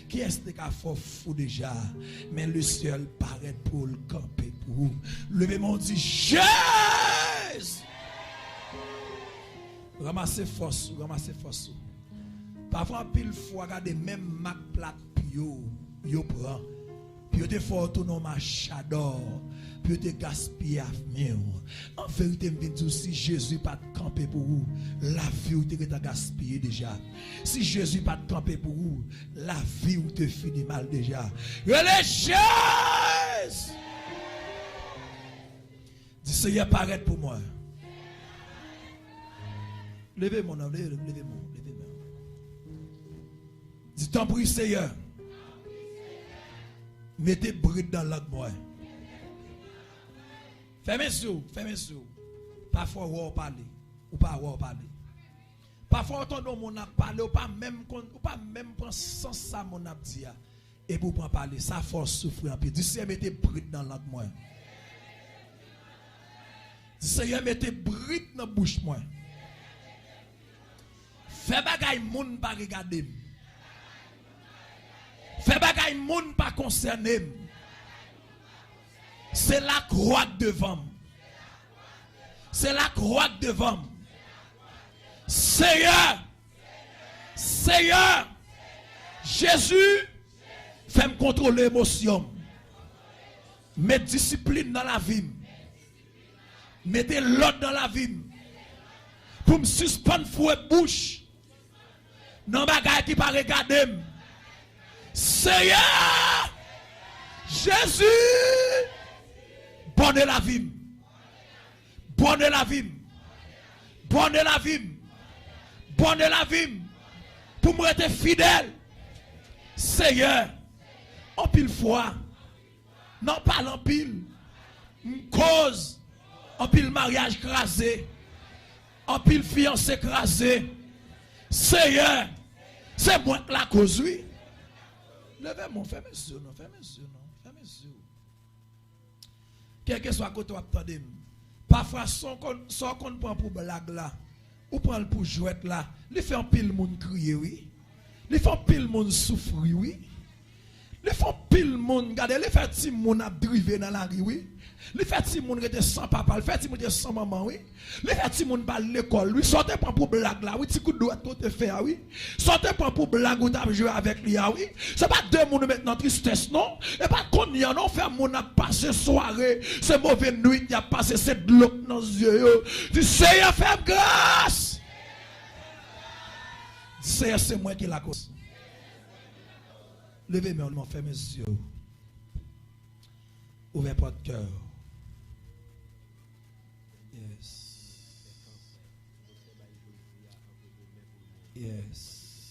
Qui est-ce qui a fait fou déjà? Mais le seul paraît pour le camper pour vous. Levez-moi, dit Jésus! Ramassez force. Parfois, pile fois, regardez même Mac plate, yo prend. Puis te fait autonome à chador. Puis te gaspiller avenir. En vérité, je dis si Jésus pas camper pour vous, la vie ou te gaspillé déjà. Si Jésus pas camper pour vous, la vie ou te finit mal déjà. Religieuse! Dis Seigneur, paraît pour moi. Levez mon homme, levez-moi. Dis t'en prie, Seigneur. Mettez bride dans l'autre moi. Fermez les yeux. Parfois, on va parler. Ou pas, on va parler. Parfois, on entend mon a parlé, ou pas même prendre sens ça, mon a dit. Et pour pas parler, ça force souffrir un peu. Dis Seigneur, mettez bride dans l'autre moi. Dis Seigneur, mettez bride dans la bouche moi. Fais bagay moun pas regarder. Fais bagay moun pas concerné. C'est la croix devant. C'est la croix devant. Seigneur, Jésus, fais-moi contrôler l'émotion. Mets discipline dans la vie. Mettez l'ordre dans la vie. Pour me suspendre fouet bouche. Non bagay qui pas regarder. Seigneur, Jésus, bonne la vie. Bonne la vie. Bonne la vie. Bonne la vie. Pour me rester fidèle. Seigneur, en pile fois, non pas en pile, cause, en pile mariage crasé, en pile fiancé crasé. Seigneur, c'est moi la cause, oui. Levez-moi, fermez les yeux, fermez les yeux. Quel que soit côté attendez. Parfois, sans qu'on prend pour blague là, ou prend pour jouet là, il fait un pile monde crier, oui. Il fait un pile monde souffrir, oui. Il fait un pile monde, regardez, il fait petit monde à driver dans la rue, oui. Il fait petit monde rester sans papa, il fait petit monde sans maman, oui. Il fait petit monde à l'école, oui. Sortez pas pour blague là, oui. Petit coup de doigt tout fait, oui. Sortez pas pour blague ou t'as joué avec lui, oui. C'est pas deux monde maintenant tristesse, non. Et pas qu'on y a, non. Faire mon a passé soirée, c'est mauvaise nuit, il a passé cette bloc dans les yeux. Dis, Seigneur, fais grâce. Seigneur, c'est moi qui la cause. Levez-moi, on ferme mes yeux. Ouvrez votre cœur. Yes.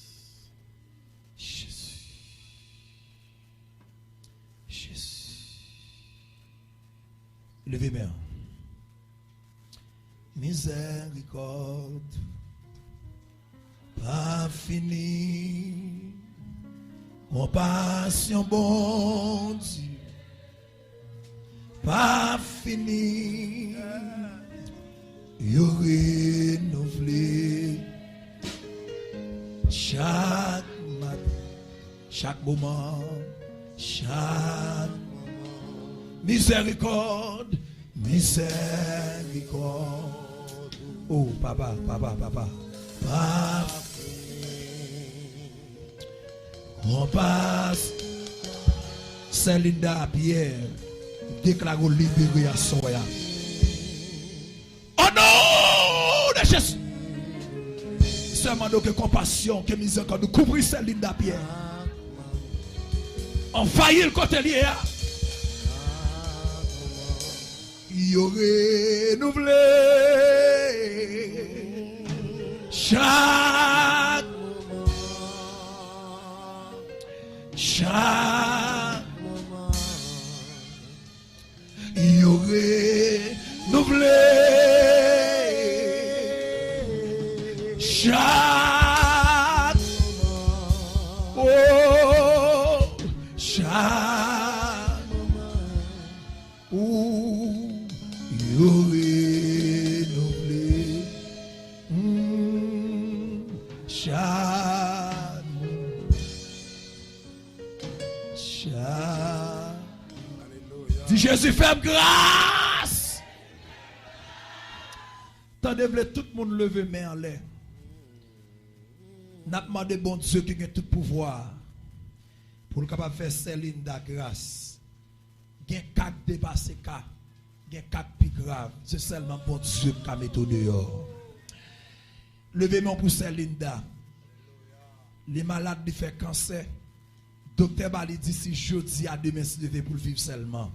Jésus. Levez-moi. Miséricorde. Pas fini. Compassion bon Dieu. Pas fini. Yo renouvelé. Chaque matin, chaque moment, miséricorde, miséricorde. Oh, papa. On passe. C'est Linda Pierre. Déclare libéré à Soya. Oh non, de Jésus. Seulement que compassion, que miséricorde, nous couvrir cette ligne d'Apier. On faillit le côté lié. Il aurait renouvelé chaque moment. Il aurait renouvelé chaque où il aurait renouvelé chaque dis Jésus fait grâce. Tendez-vous tout le monde lever main en l'air. N'a demandé bon Dieu qui a tout pouvoir pour le capable faire Céline de grâce. Il y a 4 dépassés cas, il y a 4 plus graves. C'est seulement bon Dieu qui a mis au dehors. Levez-moi pour Céline. Les malades qui font cancer, docteur Bali dit si jeudi à demain se lever pour vivre seulement.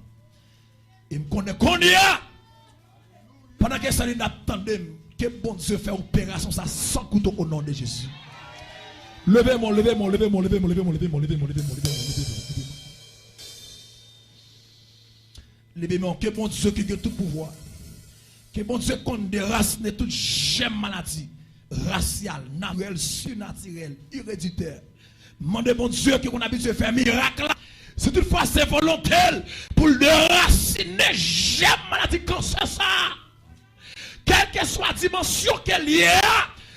Il me connaît qu'on y a. Pendant que Céline attendait que bon Dieu fait opération ça sans couteau au nom de Jésus. Levez-moi, levez-moi, levez-moi, levez-moi, levez-moi, levez-moi, levez-moi, levez-moi, levez-moi, levez-moi. Que mon Dieu qui a tout pouvoir. Que mon Dieu compte des races de toute j'aime maladie. Raciale, naturelle, surnaturelle, héréditaire. Demandez mon Dieu qu'on a habitué à faire miracle. Si toutefois c'est volontaire pour le raciner, j'aime maladie cancer ça. Quelle que soit la dimension qu'elle y a,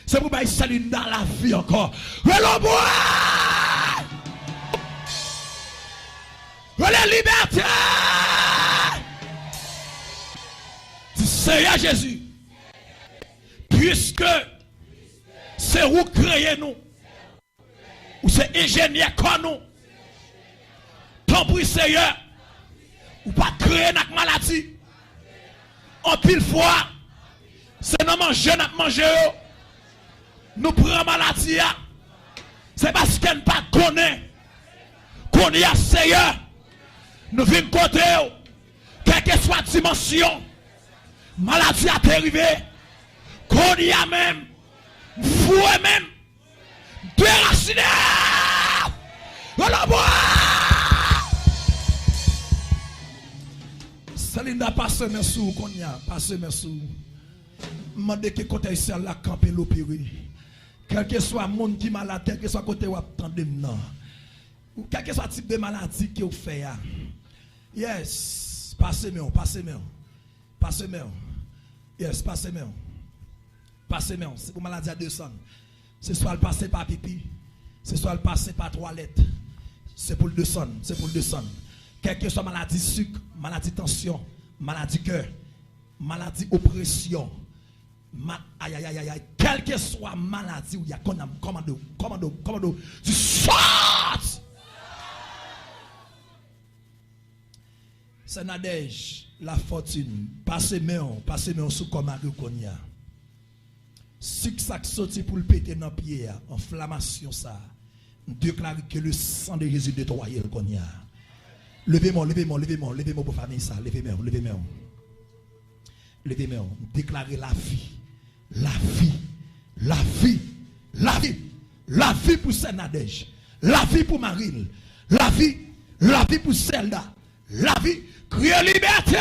c'est pour qu'il salut dans la vie encore. Relais-moi! Relais liberté! Seigneur Jésus, puisque c'est vous créez nous, ou c'est ingénieur comme nous, tant pis Seigneur, ou pas créer notre maladie, en pile fois, c'est nous manger, nous prenons maladie, c'est parce qu'elle ne pas connaît, qu'on y a Seigneur, nous venons côté, quelle que soit la dimension, maladie a arrivé, qu'on y a même, fouet même, déraciné, Saline n'a pas semé sous, qu'on y a, pas semé sous. Mandez que côté ici à la camper l'opérer. Quel que soit le monde qui est malade, quel que soit côté où attendez non. Ou quel que soit le type de maladie que vous faites. Yes, passez-moi. Yes, passez-moi. C'est pour maladie à 200. C'est soit le passer par pipi, c'est soit le passer par toilette. C'est pour le 200, Quel que soit maladie sucre, maladie tension, maladie cœur, maladie oppression. Aïe. Quelle que soit maladie où il y a commando. Tu sortes. C'est Nadège, la fortune. Passez-moi sous comme Marie Konya. Si ça sorti pour le péter dans le pied, inflammation ça. Déclare que le sang de Jésus nettoie le Konya. Levez-moi pour famille ça. Levez-moi. Déclarez la vie pour Sénadège, la vie pour Maril, la vie pour Zelda, la vie, criez liberté.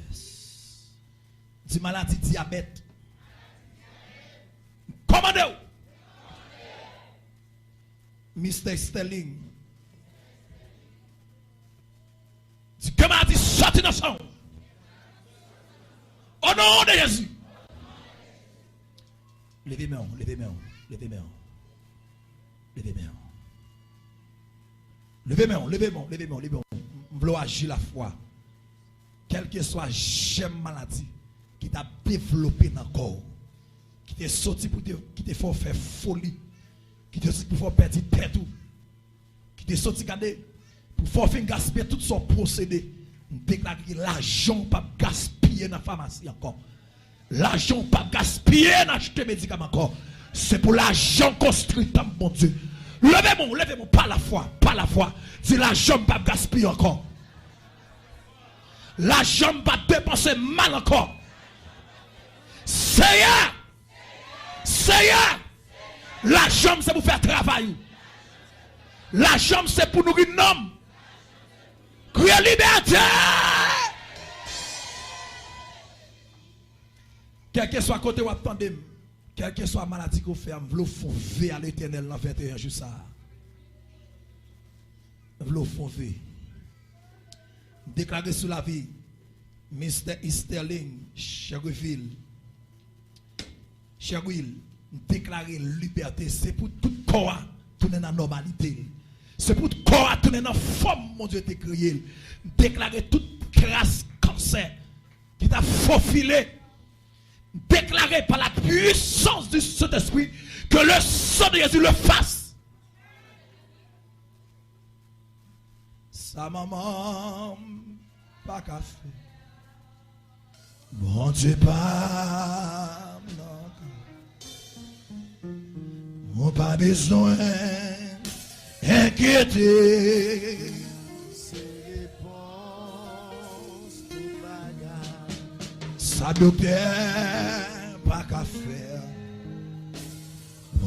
Yes. Dis maladie diabète. Commandez-vous. Mr. Sterling. Dis que maladie sorti dans son. Au nom de Jésus. Levez-moi. Je veux agir la foi. Quelle que soit la maladie qui t'a développé dans le corps, qui t'est sorti pour qui te fait faire folie, qui t'est sorti pour faire perdre tête, qui t'est sorti pour faire gaspiller tout son procédé. Déclare que l'argent pas gaspiller dans la pharmacie encore. L'argent pas gaspiller dans acheter médicaments encore. C'est pour l'argent construit dans mon Dieu. Levez-moi, pas la foi. Si l'argent pas gaspiller encore. L'argent pas dépenser mal encore. Seigneur. L'argent c'est pour faire travail. L'argent c'est pour nous une homme. Criez liberté. Quel que soit côté où attendez, quelle que soit la maladie qu'on fait, vous font à l'éternel dans 21 jours ça. Vous font déclarez sur la vie, Mr. Easterling, Cherville, déclarer liberté, c'est pour tout corps tourner dans la normalité. C'est pour tout corps tourner dans la forme, mon Dieu, t'a créé. Déclarer toute crasse cancer qui t'a faufilé. Déclarer par la puissance du Saint-Esprit que le sang de Jésus le fasse. Sa maman, pas qu'à faire. Mon Dieu, pas. Mon pas besoin inquiéter. Sa docteur, pas qu'à faire.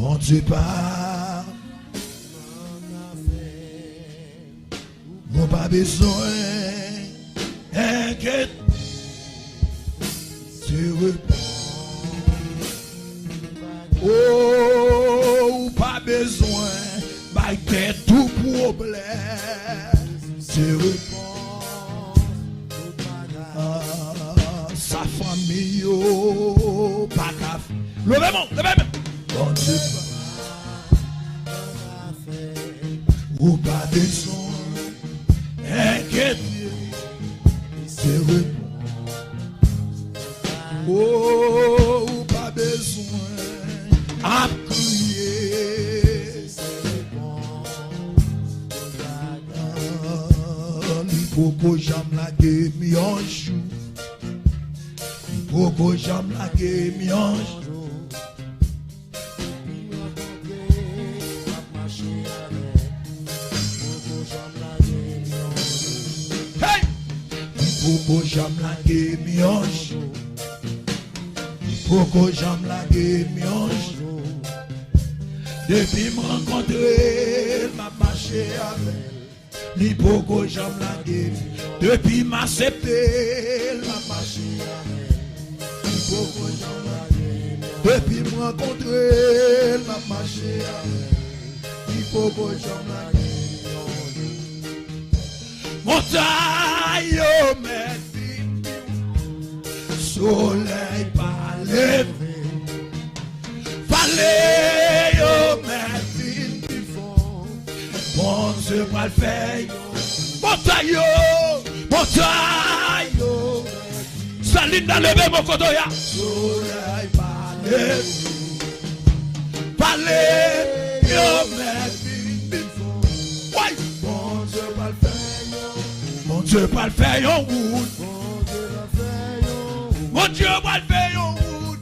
Mon Dieu pas, mon pas besoin, inquiète, tu réponds. Oh, pas besoin, baguette tout problème, tu réponds. Sa famille, oh, pas qu'à faire. Levez-moi, levez-moi. Bon Dieu, ou pas besoin, inquiète, c'est répond. Oh, ou pas besoin, à crier, c'est répond. Il faut que j'aime la gueule, mi en joue. Il faut que j'aime la gueule, mi en joue. Pourquoi j'aime la game mionche? Pourquoi j'aime la game mionche? Depuis me rencontrer, m'a marché avec. Ni pourquoi j'aime la game. Depuis m'accepter, m'a marché avec. Ni pourquoi j'aime la game. Depuis me rencontrer, m'a marché avec. Ni pourquoi j'aime la game. Montagne, soleil pas levé, fallait bon Dieu pas le faire. Montagne, saline dans le même côté, soleil pas levé, fallait bon Dieu pas le faire. Mon Dieu pas le faire yon wood. Mon Dieu pas le faire yon wood.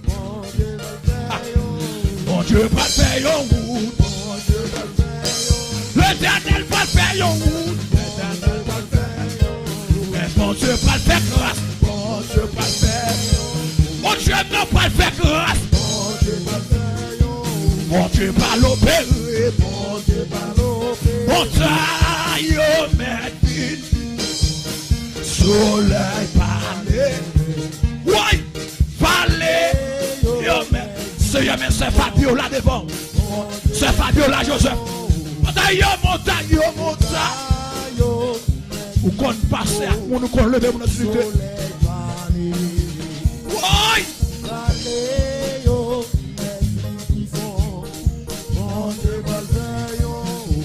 Mon Dieu pas le faire yon wood. L'Éternel pas le faire yon wood. Mais mon Dieu pas le faire grâce. Mon Dieu pas le faire. Mon Dieu non pas le faire grâce. Mon Dieu pas l'opérer. Mon Dieu pas l'opérer. Mon taille au maître. Soleil parler, oui, parler, Seigneur, mais c'est Fabio là devant, c'est Fabio là Joseph, montagne, ou qu'on passe à nous qu'on leve mon activité, oui,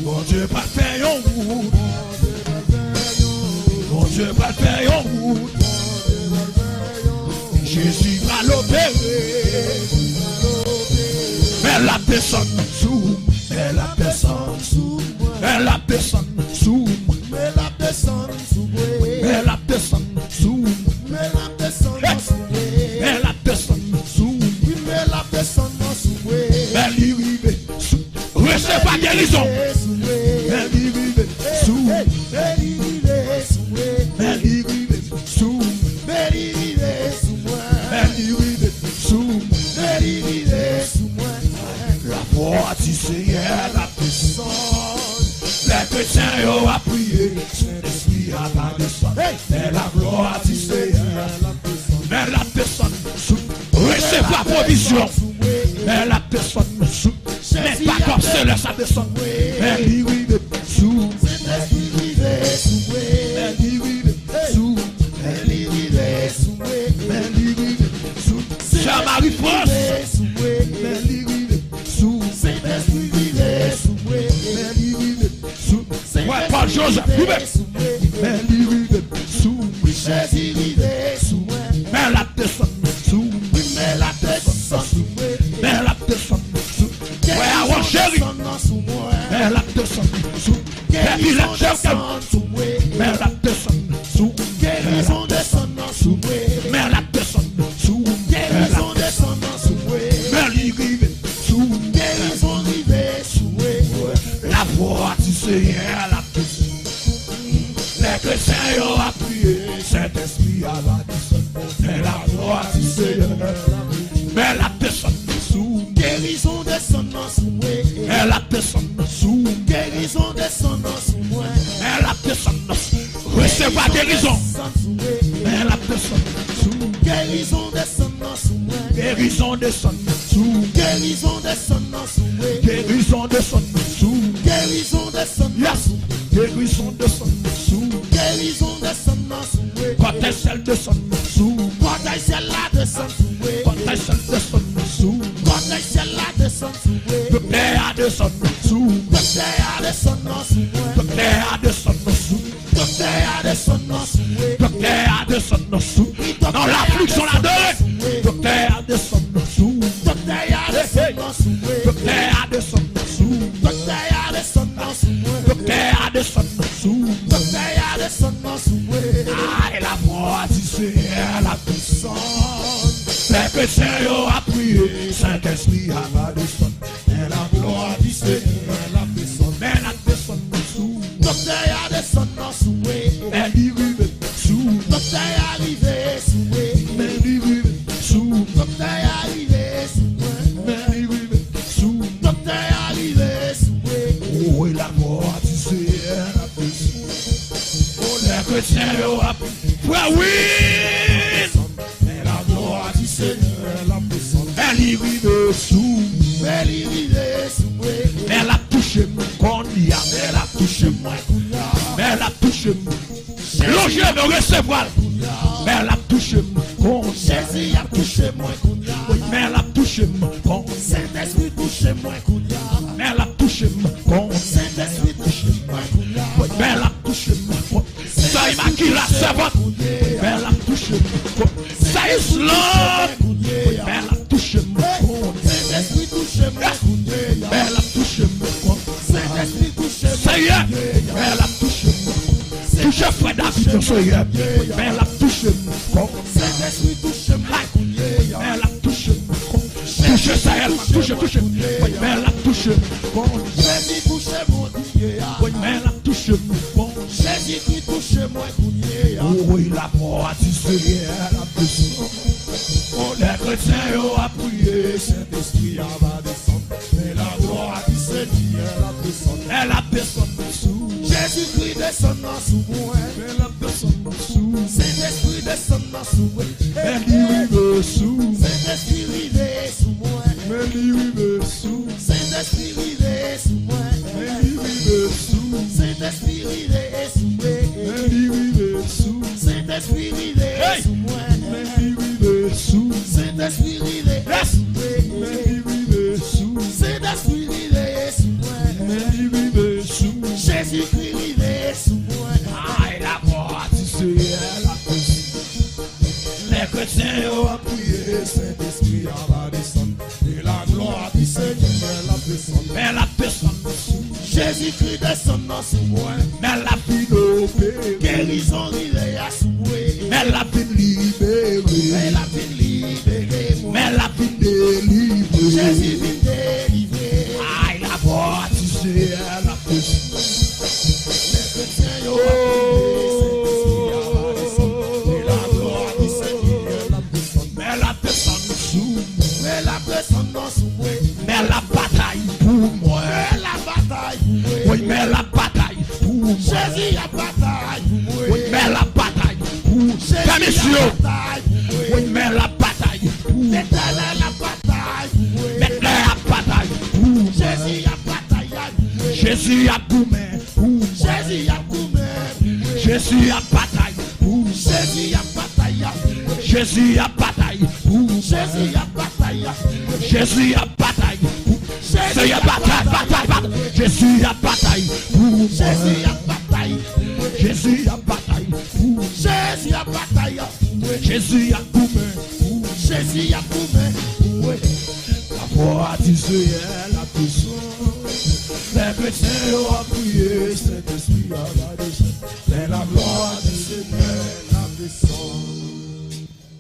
bon Dieu pas faire yon wood. Je vais faire yon route. Jésus va l'opérer. Mais la personne sous. Mais la personne sous. Mais la personne sous. Mais la personne sous. Mais la personne sous. Mais la personne sous. Mais la personne sous. Mais la personne sous. Mais l'irive sous. Recevez pas guérison. Mais l'irive sous. La voix du Seigneur la puissance. Les chrétiens ont appuyé. Saint-Esprit a pas descendu. Mais la gloire du Seigneur. Mais la personne sous. Recevez la provision. Mais la personne sous. Mais pas comme cela ça descend. Mais l'irive sous. Jean-Marie France, ouais, Paul Joseph, mais la personne sous, mais la personne sous, mais la personne sous, ouais, avant chérie, mais la personne sous, mais la personne sous, mais la personne sous, mais la personne sous, la voix du Seigneur la puissance. Les chrétiens ont appuyé. Saint-Esprit a la puissance. Mais la voix du Seigneur. Mais la personne sous. Guérison descend descendant sous moi. Elle a descendu sous. Guérison descendant sous moi. Elle a descendu sous. Recevoir guérison. Elle a descendu sous. Guérison descendant sous moi. Guérison descendant sous. Guérison descendant sous moi. Guérison descendant sous. Guérison descendant sous. Guérison descendant sous. Guérison descendant sous moi. Quand elle descend sous. Quand elle ciel là descend sous moi. Quand elle descend sous. Quand elle ciel là descend sous moi. Docteur a descend sous. Docteur a descendant sous moi. Docteur a descend sous. Docteur a descendant sous moi. Docteur a descend sous. Dans l'affliction la donne. Docteur a descend sous. Docteur a descendant sous moi. Docteur a descend sous. Docteur a descendant sous moi. Docteur a descend sous. Docteur a descendant sous moi. Ah, et la voix du Seigneur, la puissance. Les chrétiens ont prié, Saint-Esprit a descendu. Et la gloire du Seigneur, la puissance. Mais la descend sous. Docteur a descendant sous moi. Elle y arrive sous. Docteur arrivé sous moi. Mais elle y arrive sous. Docteur arrivé sous moi. Mais elle y arrive sous. Docteur arrivé sous moi. Oh, et la gloire du Seigneur, la puissance. Oh, les chrétiens ont appris. Oui! Mais la gloire du Seigneur, la puissance. Elle y arrive sous. Elle y arrivé sous moi. Mais elle a touché mon cornia. Mais elle a touché mon. Mais elle a touché mon. Loger me recevoir. Mais elle a touché mon cornia. Jésus a touché moi. Mais elle a touché mon cornia. Saint-Esprit touché moi. Mais elle a touché mon cornia. Saint-Esprit touché moi. Mais elle a touché mon cornia. Ça y m'a qui la servante. Mais elle a touché mon cornia. Ça y est l'homme. Mais elle a touché mon cornia. Saint-Esprit touché moi. Mais elle a touché mon cornia. Saint-Esprit touché moi. Ça y est. Mais elle a touché mon cornia. Touché Frère David, ça y est. Mais elle a touché mon cornia. Saint-Esprit touché moi. Mais elle a touché mon cornia. Touché ça, elle m'a touché. Mais elle a touché mon cornia. Jésus touché mon Dieu. Mais elle a touché mon cornia. Jésus touché moi. Oh oui, la voix du Seigneur, la puissance. Oh, les chrétiens ont prié, Saint-Esprit va descendre. Mais la gloire du Seigneur, la puissance. Elle a descendu sous. Jésus-Christ descendant sous moi. Elle a descendu sous. Saint-Esprit descendant sous moi. Elle y rive sous. Saint-Esprit rivé sous moi. Elle y rive sous. Saint-Esprit rivé sous moi. Elle y rive sous. Saint-Esprit rivé sous moi. Elle y rive sous. Saint-Esprit rivé sous moi. Elle y rive sous. Saint-Esprit rivé sous moi. Elle y rive sous. Saint-Esprit rivé sous moi. Elle y rive sous. Jésus-Christ rivé sous moi. Ah, et la voix du Seigneur, la puissance. Les chrétiens ont prié, Saint-Esprit va descendre. Et la gloire du Seigneur, la puissance. Mais la personne sous. Jésus-Christ descendant sous moi. Mais la vie d'opérer. Guérison rivé à sous moi. Mais la vie libérée. Mais la vie libérée moi. Mais la vie délivrée. Jésus vient délivrer. Ah, et la voix du Seigneur, la puissance. Les chrétiens ont appris, Saint-Esprit va descendre. Et la gloire du Seigneur, la puissance. Mais la personne sous. Mais la descendant sous moi. Mais la bataille pour moi. Mais la bataille pour moi. Oui, mais la bataille pour moi. Jésus a bataille pour moi. Oui, mais la bataille pour moi. Jésus a bataille pour moi. Oui, mais la bataille pour moi. L'éternel a bataille pour moi. Maintenant la bataille pour moi. Jésus a bataille pour moi. Jésus a goumé pour moi. Jésus a goumé pour moi. Jésus a bataille pour moi. Jésus a bataille pour moi. Jésus a bataille pour moi. Jésus a bataille pour moi. Jésus a bataille pour moi. Jésus a bataille. Jésus a bataille pour moi. Jésus a bataille pour moi. Jésus a bataille pour moi. Jésus a bataille pour moi. Jésus a goumé pour moi. Jésus a goumé pour moi. La voix du Seigneur, la puissance. Les chrétiens ont prié, Saint-Esprit va descendre. Mais la gloire du Seigneur, la puissance.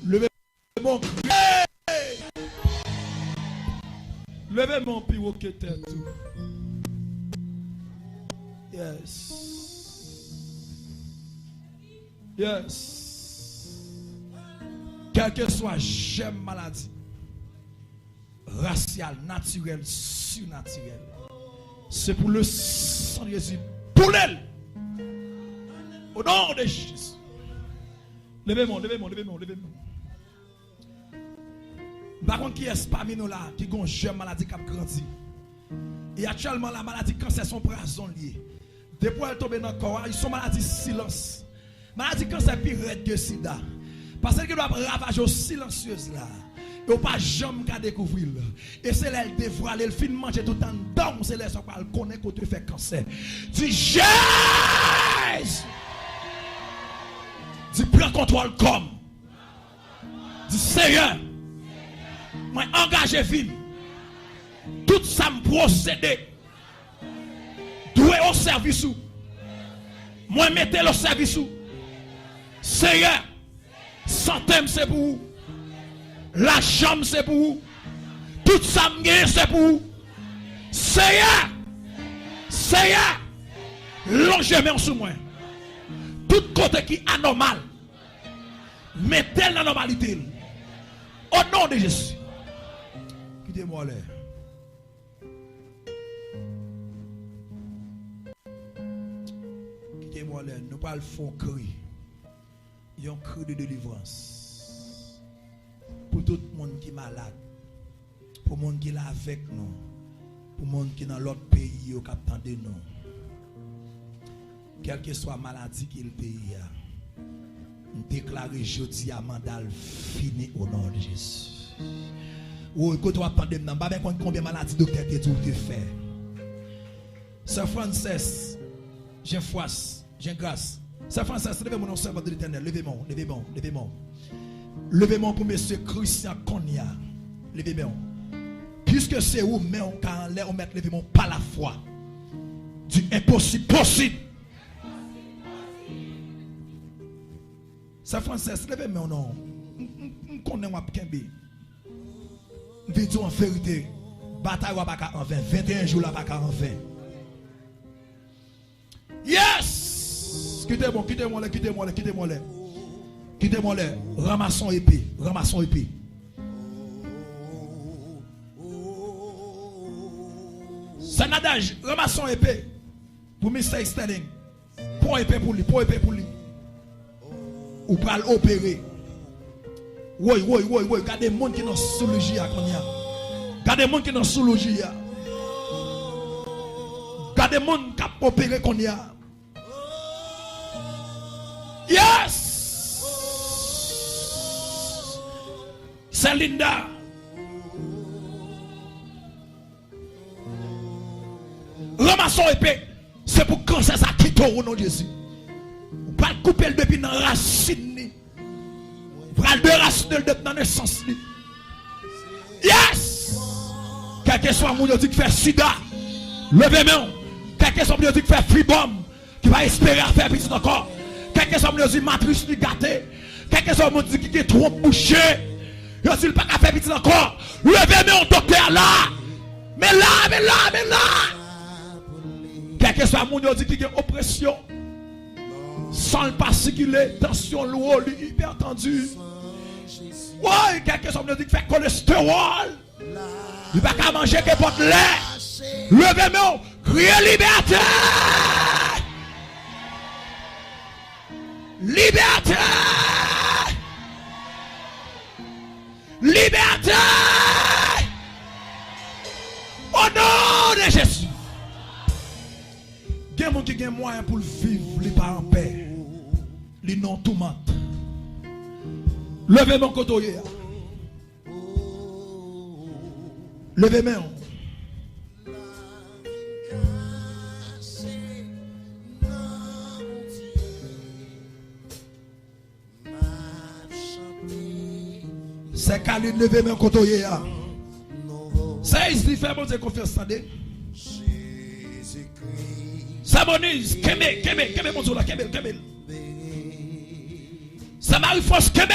Levez mon cri. Levez mon pied qui était tout. Yes. Yes. Quel que soit j'aime maladie. racial, naturel, surnaturel. C'est pour le sang de Jésus. Pour elle. Au nom de Jésus. Levez-moi, levez-moi, levez-moi, levez-moi. Par contre, qui est parmi nous là, qui a une jeune maladie qui a grandi. Et actuellement, la maladie cancer sont poison liés. Depuis qu'elle tombe dans le corps, ils sont maladies silence. Maladie cancer pire que sida. Parce qu'elle doit ravager silencieuse là. Et on pas jamais qu'à découvrir. Et c'est là elle dévoile, elle finit manger tout le temps dedans. C'est là qu'elle connaît qu'on te fait cancer. Dis Jésus. Dis prends contrôle comme. Dis Seigneur. Moi engagé vie. Tout ça me procéder. Doué au service ou. Moi mettez le service ou. Seigneur. Santé c'est pour vous. La chambre c'est pour vous. Tout ça me gagne c'est pour vous. Seigneur. Seigneur. Longez-moi sous moi. Tout côté qui est anormal. Mettez la normalité. Au nom de Jésus. Quittez-moi là. Quittez-moi là. Nous parlons font cri. Il y a un cri de délivrance. Pour tout le monde qui est malade. Pour le monde qui est là avec nous. Pour le monde qui est dans l'autre pays au cap de nous. Quelle que soit la maladie qu'il pays a. Déclarer jeudi à mandal fini au nom de Jésus. Ou quand on va prendre maintenant, pas combien de maladies docteur te fait. Sœur Frances, j'ai foi, j'ai grâce. Sœur Frances, levez-moi dans le serveur de l'Éternel, levez-moi, levez-moi, levez-moi. Levez-moi pour monsieur Christian Konya. Levez-moi. Puisque c'est où mais on quand on met levez-moi par la foi. Du impossible possible. Sœur Frances, levez-moi non. On connaît moi Kembe. Vidéo en vérité, bataille va pas en 20, 21 jours là pas en 20. Yes! Quittez-moi, quittez-moi là, quittez-moi là, quittez-moi là. Quittez-moi là, ramassons épée, ramassons épée. C'est nadage, ramassons épée. Pour Mr. Sterling. Pour épée pour lui, pour épée pour lui. Ou pour l'opérer. Oui, regardez les gens qui sont sous le Gia. Regardez les gens qui sont sous le Gia. Regardez les gens qui ont opéré qu'on y a. Yes! C'est Linda. Ramassons épée. C'est pour cancer ça quitte au nom de Jésus. Ou pas couper le depuis dans la racine. Pral de racine de dans naissance. Yes! Quel que soit mon qui fait sida, levez-moi. Quel que soit mon qui fait fribom, qui va espérer faire petit encore. Quel que soit mon qui matrice gâté. Quel que soit mon qui est trop bouché. Je ne pas faire petit encore. Levez-moi docteur là. Mais là. Quel que soit mon qui a oppression. Sans le particulier, tension lourde, hyper tendue. Ouais, quelqu'un qui fait cholestérol. Il va pas manger que pour lait. Levez-moi, criez liberté. Liberté. Liberté. Au nom de Jésus. Il y a des gens qui ont moyen pour vivre, les pas en paix. Les non tout mat. Levez mon côté. Levez mon. C'est calé, levez mon côté. C'est ici, fait mon Dieu confiance. Samonise, Kembe, mon Dieu là, Kembe. Ça m'arrive force Kembe.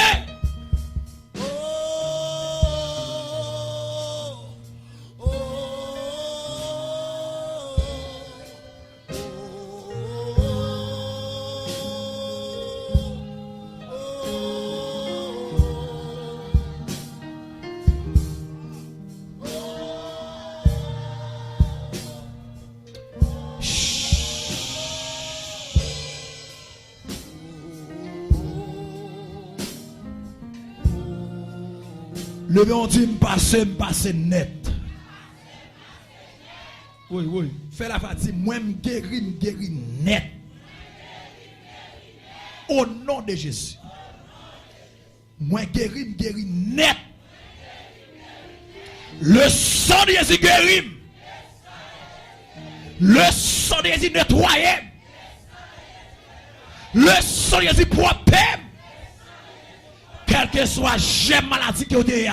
Levez on dit m'passe net. Oui, oui. Fais la partie, moi m'guéris net. Au nom de Jésus. Moi guéris net. Le sang de Jésus guérit. Le sang de Jésus nettoie. Le sang de Jésus propre. Quel que soit la maladie que vous avez,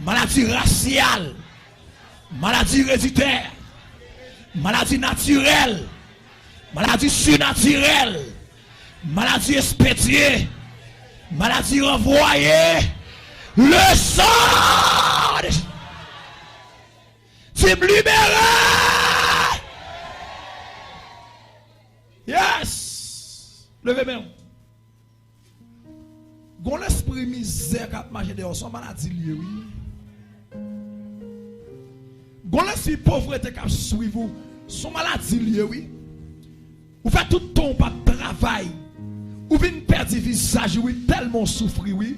maladie raciale, maladie héréditaire, maladie naturelle, maladie surnaturelle, maladie expédiée, maladie renvoyée, le sang, tu me libères. Yes. Levez-moi. Gon l'esprit misère qui a marché dehors, son maladie liée, oui. Gon l'esprit pauvreté qui a suivi vous, son maladie liée, oui. Vous faites tout ton pas de travail. Vous venez perdre le visage, oui, tellement souffrir, oui.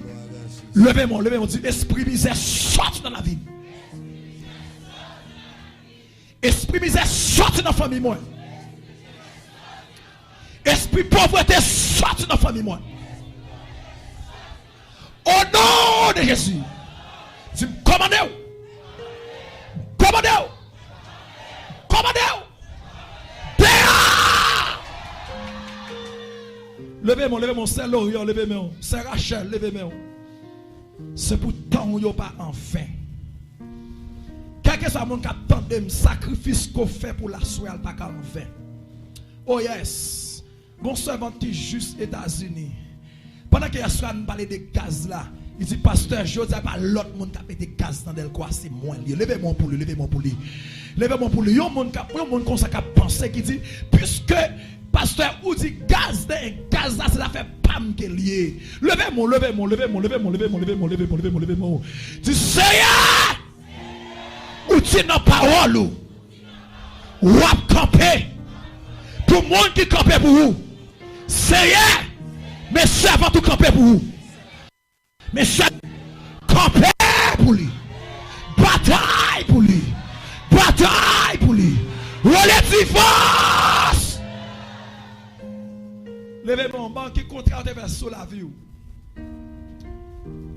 Levez-moi, dit, esprit misère, sorti dans la vie. Esprit misère, sorti dans la famille, moi. Esprit pauvreté, sorti dans la famille, moi. Au nom de Jésus. Tu me commandez. Commandez. Commandez. Levez-moi, c'est Lorion, levez-moi. C'est Rachel, levez-moi. C'est pour tant où il n'y a pas enfin. Quel que soit le monde qui attend de sacrifice qu'on fait pour la soie, il n'y a pas enfin. Oh yes. Mon servant qui est juste aux États-Unis. Pendant que Yassoua nous parlait de gaz là, il dit, pasteur, je ne sais pas l'autre monde qui a pété gaz dans le quoi, c'est moi. Levez-moi pour lui, levez-moi pour lui. Levez-moi pour lui. Il y a un monde comme ça qui a pensé, qui dit, puisque pasteur ou dit gaz là, c'est la fait pam qui est lié. Levez-moi. Dis, Seigneur, ou tu n'as parole ou à camper. Pour le monde qui campe pour vous. Seigneur, mes servants tout camper pour vous. Mes servants camper pour lui. Bataille pour lui. Bataille pour lui. Relative force. Levez-moi, banque qui contrat vers sur la vie.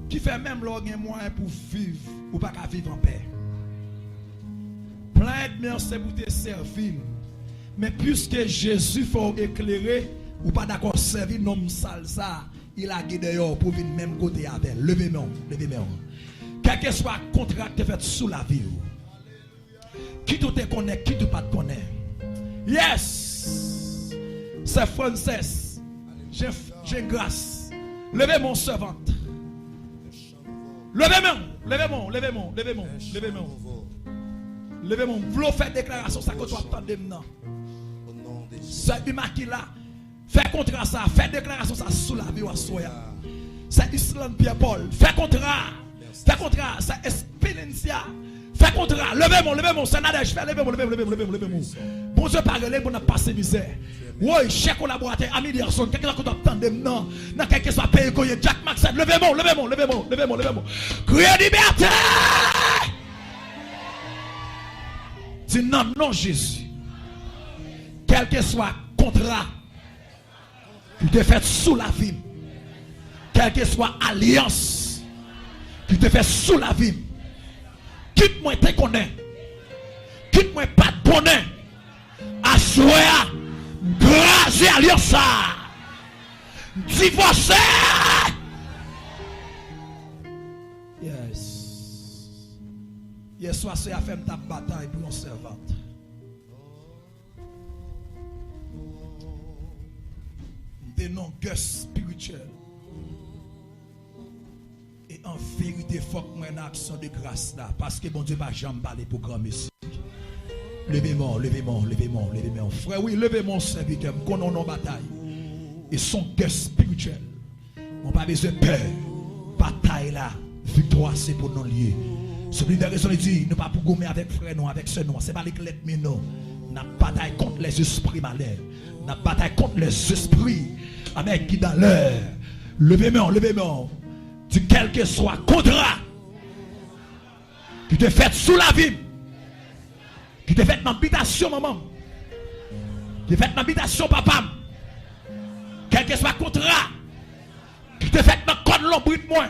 Qui fait même l'organe moyen pour vivre ou pas qu'à vivre en paix. Plein de merci pour te servir. Mais puisque Jésus faut éclairer, ou pas d'accord servir nom salsa, il a guidé pour venir même côté avec. Levez-moi. Quel que soit le contrat que fait sous la vie. Qui te connaît, qui te pas te connaît. Yes. C'est Frances. J'ai grâce. Levez mon servante. Levez-moi. Vous faites déclaration, ça que tu attends maintenant. C'est Imaki là. Fais contrat ça. Fais déclaration ça sous la vie ou à soya. C'est Island Pierre Paul. Fais contrat. C'est Espelencia. Fais contrat. Levez-moi. C'est Nadège. Fais levez-moi. Bon Dieu parle, bon a passé misère. Oui, chers collaborateurs, amis Derson, quelqu'un qui attend maintenant. Dans quelqu'un qui soit payé, Jack Max, levez-moi. Criez liberté. Dis non, Jésus. Quel que soit contrat qui te fait sous la vie, quelle que soit alliance qui te fait sous la vie, quitte-moi te connais, quitte-moi pas de bonheur, assoya, grâce alliance, divorcé. Hier soir, c'est à faire ta bataille pour une servante. Des non-gueux spirituels. Et en vérité, il faut que moi une action de grâce là. Parce que bon Dieu va jamais parler pour grand monsieur. Levez-moi. Frère, oui, levez-moi, serviteur. Qu'on a nos batailles. Et son cœur spirituel. On n'a pas besoin de peur. Bataille là. Victoire, c'est pour nous lier. Celui de raison, il dit, nous pas pour gommer avec frère, non, avec ce nom. Ce n'est pas les clés, mais non. Nous bataille contre les esprits malins. Nous bataille contre les esprits. Amen, qui dans l'air. Levez-moi. Dis quel que soit contrat qui te fait sous la vie, qui te fait dans l'habitation maman, qui te fait dans l'habitation papa, quel que soit contrat qui te fait dans le code l'ombre de moi,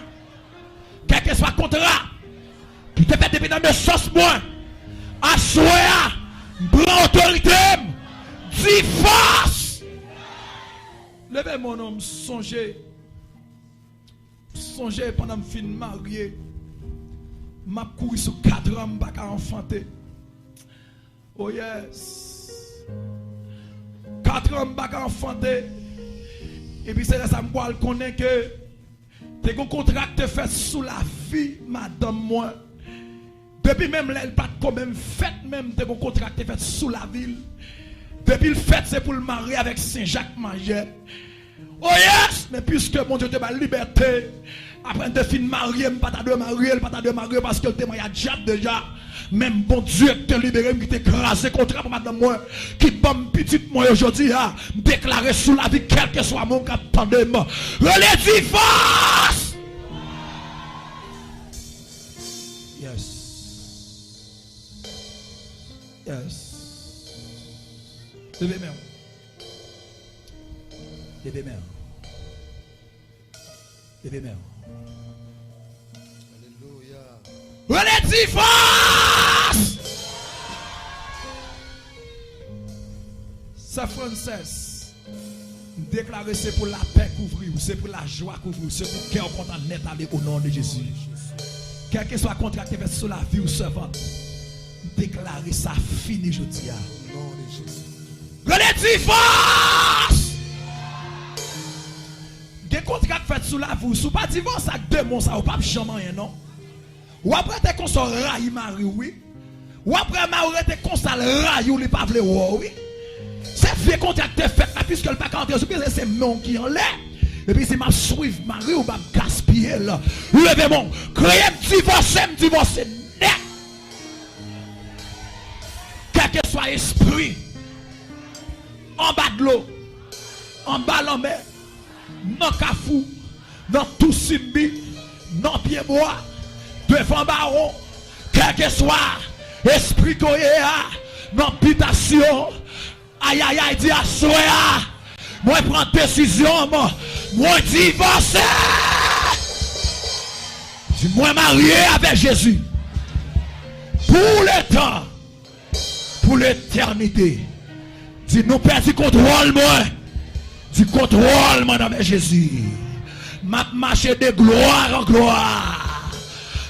quel que soit contrat qui te fait depuis dans le sens moi, assoya, prends autorité, dis force. Levez mon homme, songez pendant que je suis marié, je couru sur 4 ans, je ne pas enfanter. Oh yes. 4 ans, je ne pas enfanter. Et puis c'est là que je connais que tu as un contrat que tu fait sous la vie, madame moi. Depuis même là, elle pas quand même fait même tu as un contrat que tu fait sous la ville. Depuis le fait, c'est pour le marier avec Saint-Jacques Manger. Oh yes! Mais puisque mon Dieu te donne la liberté, après de fin marier, pas de marier parce que le témoin a déjà. Même bon Dieu te libéré, qui t'écrasé contre pour madame moi, qui bombe petite moi aujourd'hui, déclaré sous la vie, quel que soit mon cap tandem. Relais force! Yes. Yes. Levez main. Levez main. Levez main. Alléluia. Relais force! Ça Frances. Déclarer c'est pour la paix couvrir, c'est pour la joie couvrir, c'est pour cœur content net aller au nom de Jésus. Quel que soit le contrat qui est sur la vie ou servante, déclarer ça fini aujourd'hui. Au nom de Jésus. Relais force! Des contrats fait sous la vie, sous pas divorce avec 2 mois, ça ou pas jamais rien non. Ou après t'es qu'on s'en raille mari oui. Ou après mari t'es qu'on s'en raille ou les pas vle oui. C'est vieux contrat que fait puisque le pas entrer c'est mon qui en l'air. Et puis c'est ma suivre mari ou pas gaspiller là. Levez mon, créer divorce net. Quel que soit esprit en bas de l'eau, en bas de la mer, dans Kafou, dans tout Simbi, dans Pied-Bois, devant Baron, quel que soit esprit koyea, dans habitation, aïe aïe aïe, dit à soya, moi prends décision, moi divorcer, moi marié avec Jésus, pour le temps, pour l'éternité. Dis nous perdons du contrôle, moi. Du contrôle, madame Jésus. M'a marché de gloire en gloire.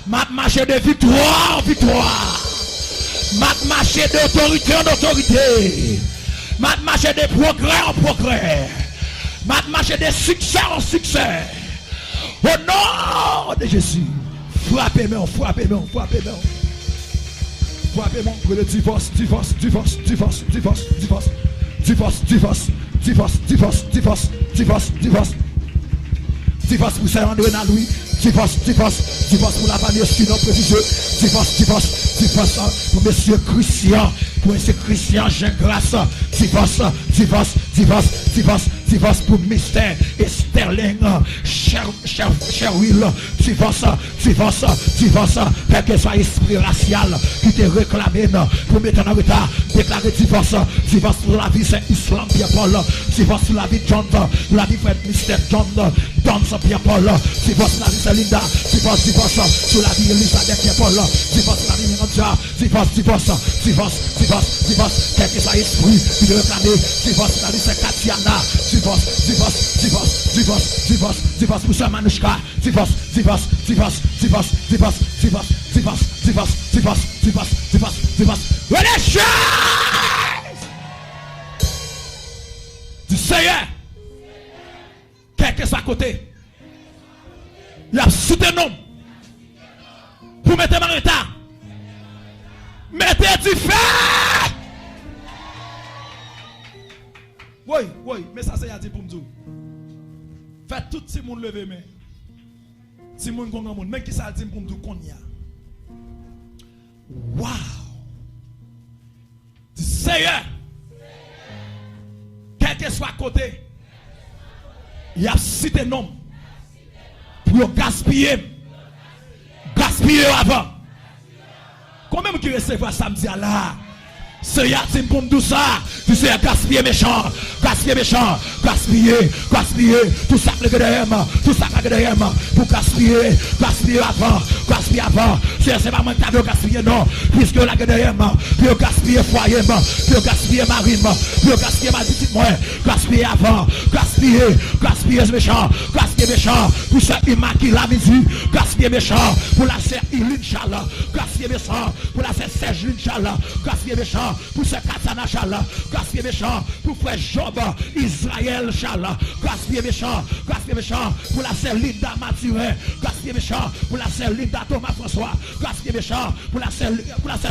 M'a marché de victoire en victoire. M'a marché d'autorité en autorité. M'a marché de progrès en progrès. M'a marché de succès en succès. Au nom de Jésus. Frappez-moi, frappez-moi, frappez-moi. Frappez-moi pour le divorce. Divorce pour Saint-André dans lui. Divorce pour la famille Chino précisé. Divorce pour monsieur Christian. Pour monsieur Christian Jean Grâce. Divorce pour Mystère et Sterling. Sherwill. Divorce. Quel que soit esprit racial qui te réclame pour mettre en retard. Déclarer divorce pour la vie Saint-Islam Pierre-Paul. Divorce pour la vie John. La vie Fred Mystère John. Dans Pierre-Paul. Divorce pour la vie Linda. Divorce sur la vie Elisabeth Pierre-Paul. Divorce pour la vie Miranda. Divorce. Quel que soit esprit qui te réclame. Divorce pour la vie Saint-Katiana. Divorce pour Saint-Manouchka. Divorce. Relâchez! Du Seigneur. Quel que soit côté. Il y a cité nom. Pour mettre en retard. Mettez du feu. Oui, mais ça c'est à dire pour me dire. Faites tout si monde lever main. Si monde grand monde, mais qui ça dit pour me dire qu'on y a. Wow. Du Seigneur. Quel que soit côté. Il y a cité nom. pour gaspiller. Gaspiller avant. Combien qui recevoir samedi là? C'est Yatim pour tout ça. Tu sais, gaspiller méchant. Gaspiller méchant. Gaspiller. Gaspiller. Tout ça que derrière. Tout ça que derrière. Pour gaspiller. Gaspiller avant. Gaspiller avant. C'est pas moi qui t'avais gaspiller, non. Puisque là que derrière. Puis gaspiller foyer. Puis gaspiller mari. Puis gaspiller ma petite moi. Gaspiller avant. Gaspiller. Gaspiller méchant. Gaspiller méchant. Pour ça, il m'a qui l'a midi. Gaspiller méchant. Pour la sœur Inch'Allah. Gaspiller méchant. Pour la sœur Serge Inch'Allah. Gaspiller méchant. Pour ce Katana Chala, gaspiller méchant, pour frère Job, Israël Chala, gaspiller méchant, pour la sœur Linda Mathurin, gaspiller méchant, pour la sœur Linda Thomas François, gaspiller méchant, pour la sœur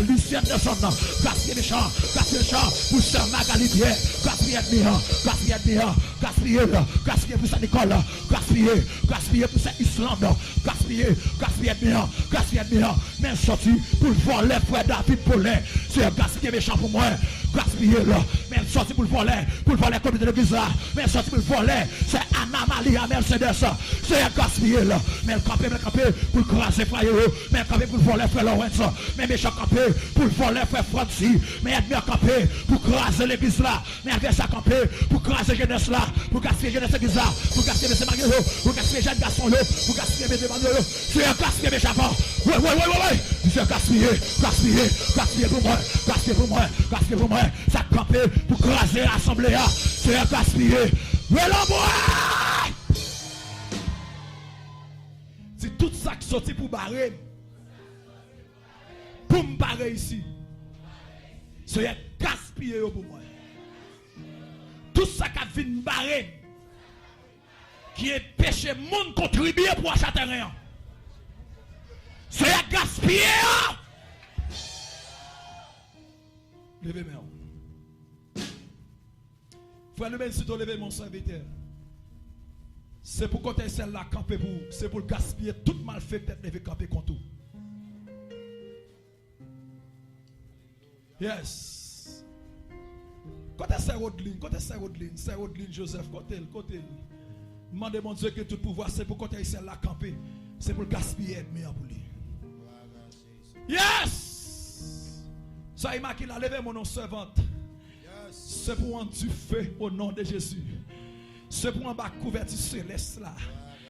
Lucienne de son nom, gaspiller méchant, pour sœur Magali Pierre, gaspiller pour sa Nicole, gaspiller pour sa Islande, gaspiller, même sorti pour voler frère David Paulin, c'est gaspiller méchant pour moi, gaspiller là, même sorti pour le voler comme de l'église là, même sorti pour le voler, c'est Anna Maria Mercedes, c'est gaspiller là, même camper pour creuser frère, même camper pour le voler frère Lorenzo, même méchant camper pour le voler frère Francis, mais être bien camper pour creuser l'église là, mais être ça camper pour creuser jeunesse là, pour gaspiller jeunesse l'église là, pour gaspiller mes mariés, pour gaspiller jeunes garçons là, pour gaspiller mes demandeurs, c'est gaspiller mes chapeaux, ouais, c'est gaspiller pour moi, gaspiller pour moi, ça camper pour craser l'assemblée, c'est gaspiller, ouais l'envoi. C'est tout ça qui sorti pour barrer, pour me barrer ici, c'est gaspiller pour moi. Tout ça qui vient me barrer, qui est péché, monde contribuer pour acheter rien. C'est gaspiller. Levez moi. Frère, le même si tu lèves mon serviteur. C'est pour côté celle-là camper pour, c'est pour gaspiller tout mal fait peut-être lever camper contre tout. Yes. Côté c'est Rodline, Joseph, côté. Demandez mon Dieu que tout pouvoir c'est pour côté celle-là camper, c'est pour gaspiller meilleur pour lui. Yes! Ça il m'a qu'il a levé mon nom servante. C'est pour un du feu au nom de Jésus. C'est pour un bas couverture céleste là.